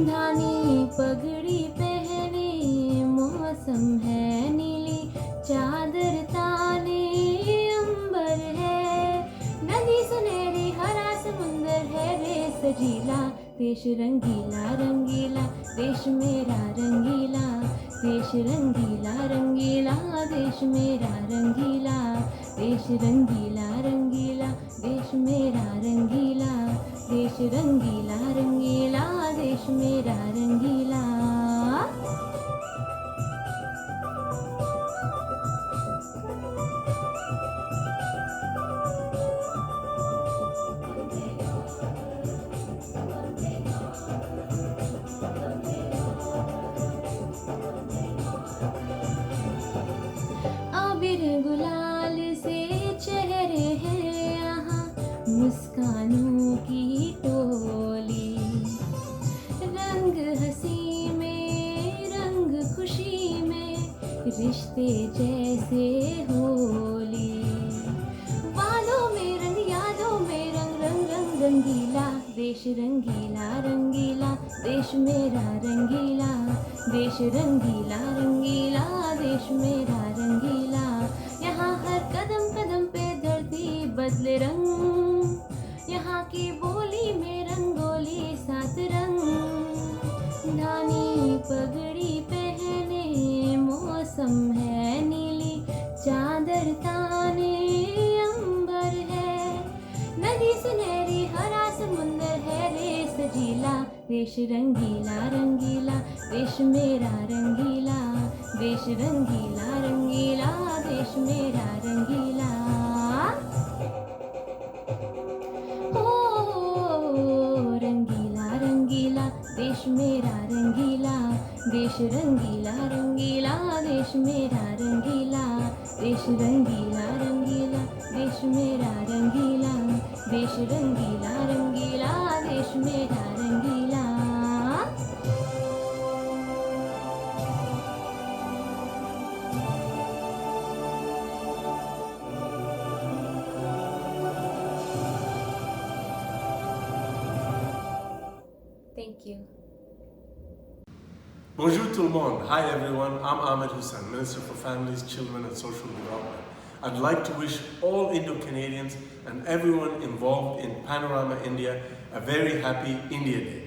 धानी पगड़ी पहने मौसम है नीली, चादर ताने अंबर है, नदी सुनहरी हरा समुंदर है रे सजीला। देश रंगीला रंगीला, देश मेरा रंगीला, देश रंगीला रंगीला, देश मेरा रंगीला, देश रंगीला रंगीला, देश मेरा रंगीला, देश रंगीला रंगीला, देश मेरा रंगीला। अबीर गुलाल से चेहरे हैं यहाँ, मुस्कानों की टोली। रंग हंसी में रंग खुशी में, रिश्ते जैसे होली। बालों में रंग यादों में रंग रंग रंग रंगीला। देश रंगीला रंगीला, देश मेरा रंगीला, देश रंगीला रंगीला, देश मेरा रंगीला। यहाँ हर कदम कदम पे धरती बदले रंग, यहाँ की बोली में रंगोली सात रंग। धानी पगड़ी पहने मौसम है नीली, चादर ताने अंबर है, नदी सुनहरी हरा समुंदर है रे सजीला। देश रंगीला रंगीला, देश मेरा रंगीला, देश रंगीला रंगीला, देश मेरा रंगीला। ओ रंगीला रंगीला, देश मेरा रंगीला, देश रंगीला रंगीला, देश मेरा रंगीला, देश रंगीला रंगीला, देश मेरा रंगीला, देश रंगीला रंगीला, देश मेरा रंगीला। Thank you. Bonjour tout le monde. Hi everyone. I'm Ahmed Hussain, Minister for Families, Children and Social Development. I'd like to wish all Indo-Canadians and everyone involved in Panorama India a very happy India Day.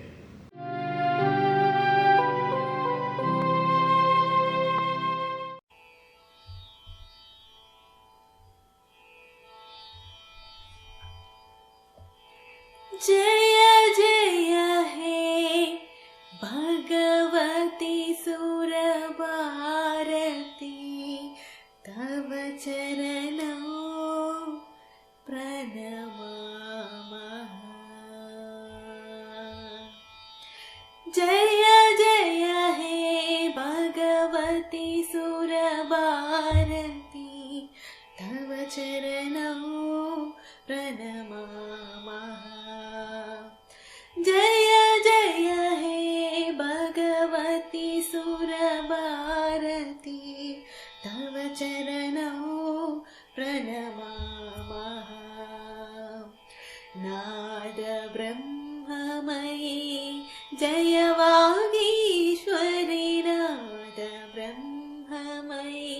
जय जय हे भगवती सुरभारती, तव चरणौ प्रणमामः। जय जय हे भगवती सुरभारती, तव चरणौ प्रणमामः। जय जय हे भगवती सुरभारती, तव चरणौ प्रणमामः। नाद ब्रह्ममयी जय वागीश्वरी, नाद ब्रह्ममयी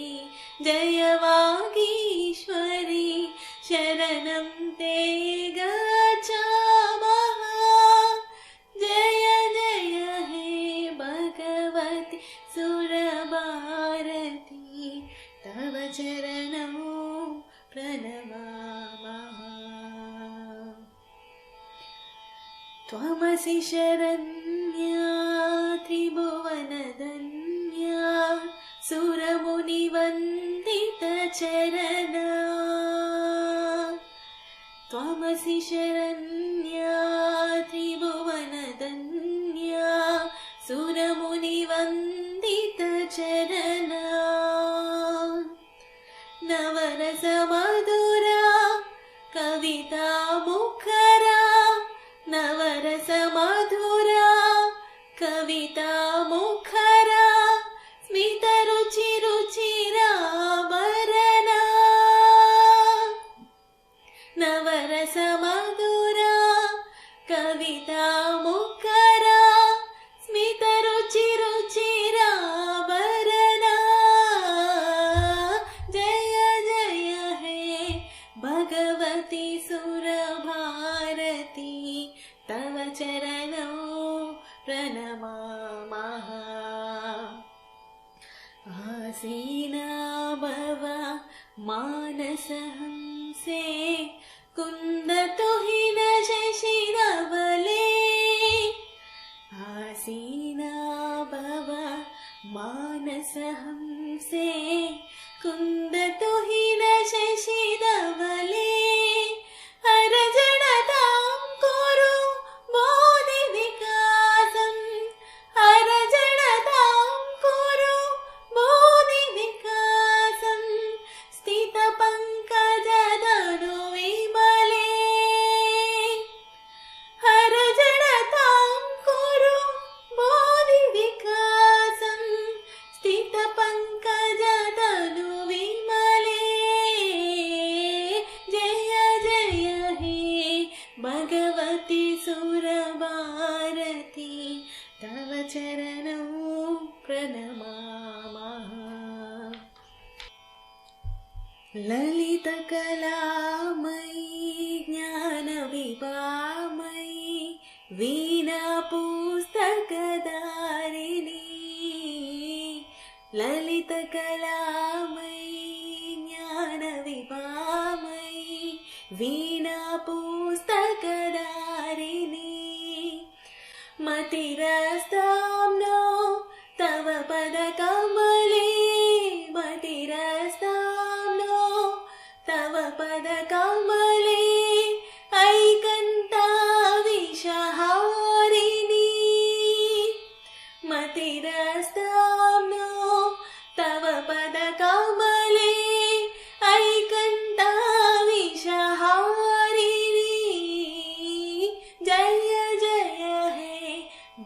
जय वागीश्वरी, शरणं ते गच्छामः। चरणौ प्रणमामः त्वमसि शरण्या त्रिभुवनधन्या सुरमुनिवन्दितचरणा त्वमसि शरण्या त्रिभुवनधन्या सुरमुनिवन्दितचरणा नवरसमधुरा कविता मुखरा नवरसमधुरा कविता मुखरा स्मितरुचिरुचिराभरणा नवरसमधुरा कविता मुखरा स्मितरुचिरुचिराभरणा जय जय हे भगवती सुरभारती तव चरणौ प्रणमामः आसीना भव मानसहंसे कुन्दतुहिन शशिधवले आसीना भव मानसहंसे कुन्दतुहिन शशिधवले हरजनतां कुरु बोधिविकासं हरजनतां कुरु बोधिविकासं स्थितपङ्कजधनु विमले हरजनतां कुरु बोधिविकासं स्थितपङ्कजधनु विमले जय जय हे भगवती सुरभारती तव चरणौ प्रणमामः ललितकलामयी ज्ञानविभामयी वीणापुस्तकधारिणी ललितकलामयी ज्ञानविभामयी वीणापुस्तकधारिणी मतिरस्तां नो तव पदकमले मतिरस्तां नो तव पदकमले ऐकन्ताविषहारिणी मतिरस्तां नो तव पदकमले ऐकन्ताविषहारिणी जय जय हे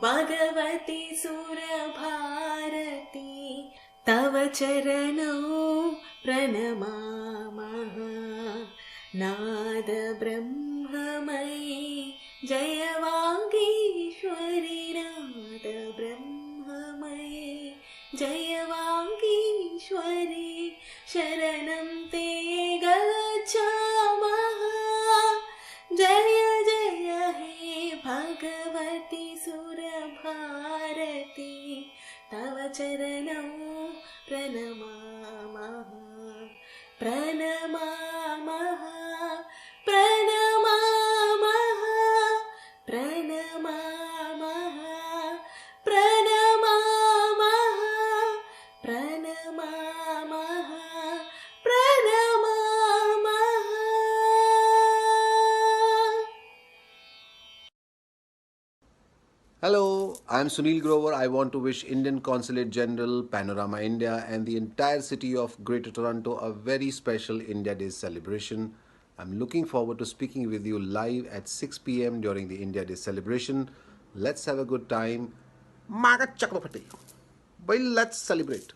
भगवती सुरभारती तव चरणौ प्रणमामः नाद ब्रह्ममयी जय वागीश्वरी नाद ब्रह्ममयी जय वागीश्वरी शरणं ते गच्छामः जय जय हे भगवती सुरभारती तव चरणौ प्रणमामः प्रणमामः प्रणमामः प्रणमामः प्रणमामः प्रणमामः प्रणमामः Hello, I am Sunil Grover. I want to wish Indian Consulate General, Panorama India and the entire city of Greater Toronto a very special India Day celebration. I'm looking forward to speaking with you live at 6 p.m. during the India Day celebration. Let's have a good time. Maga Chakrapati. Well, let's celebrate.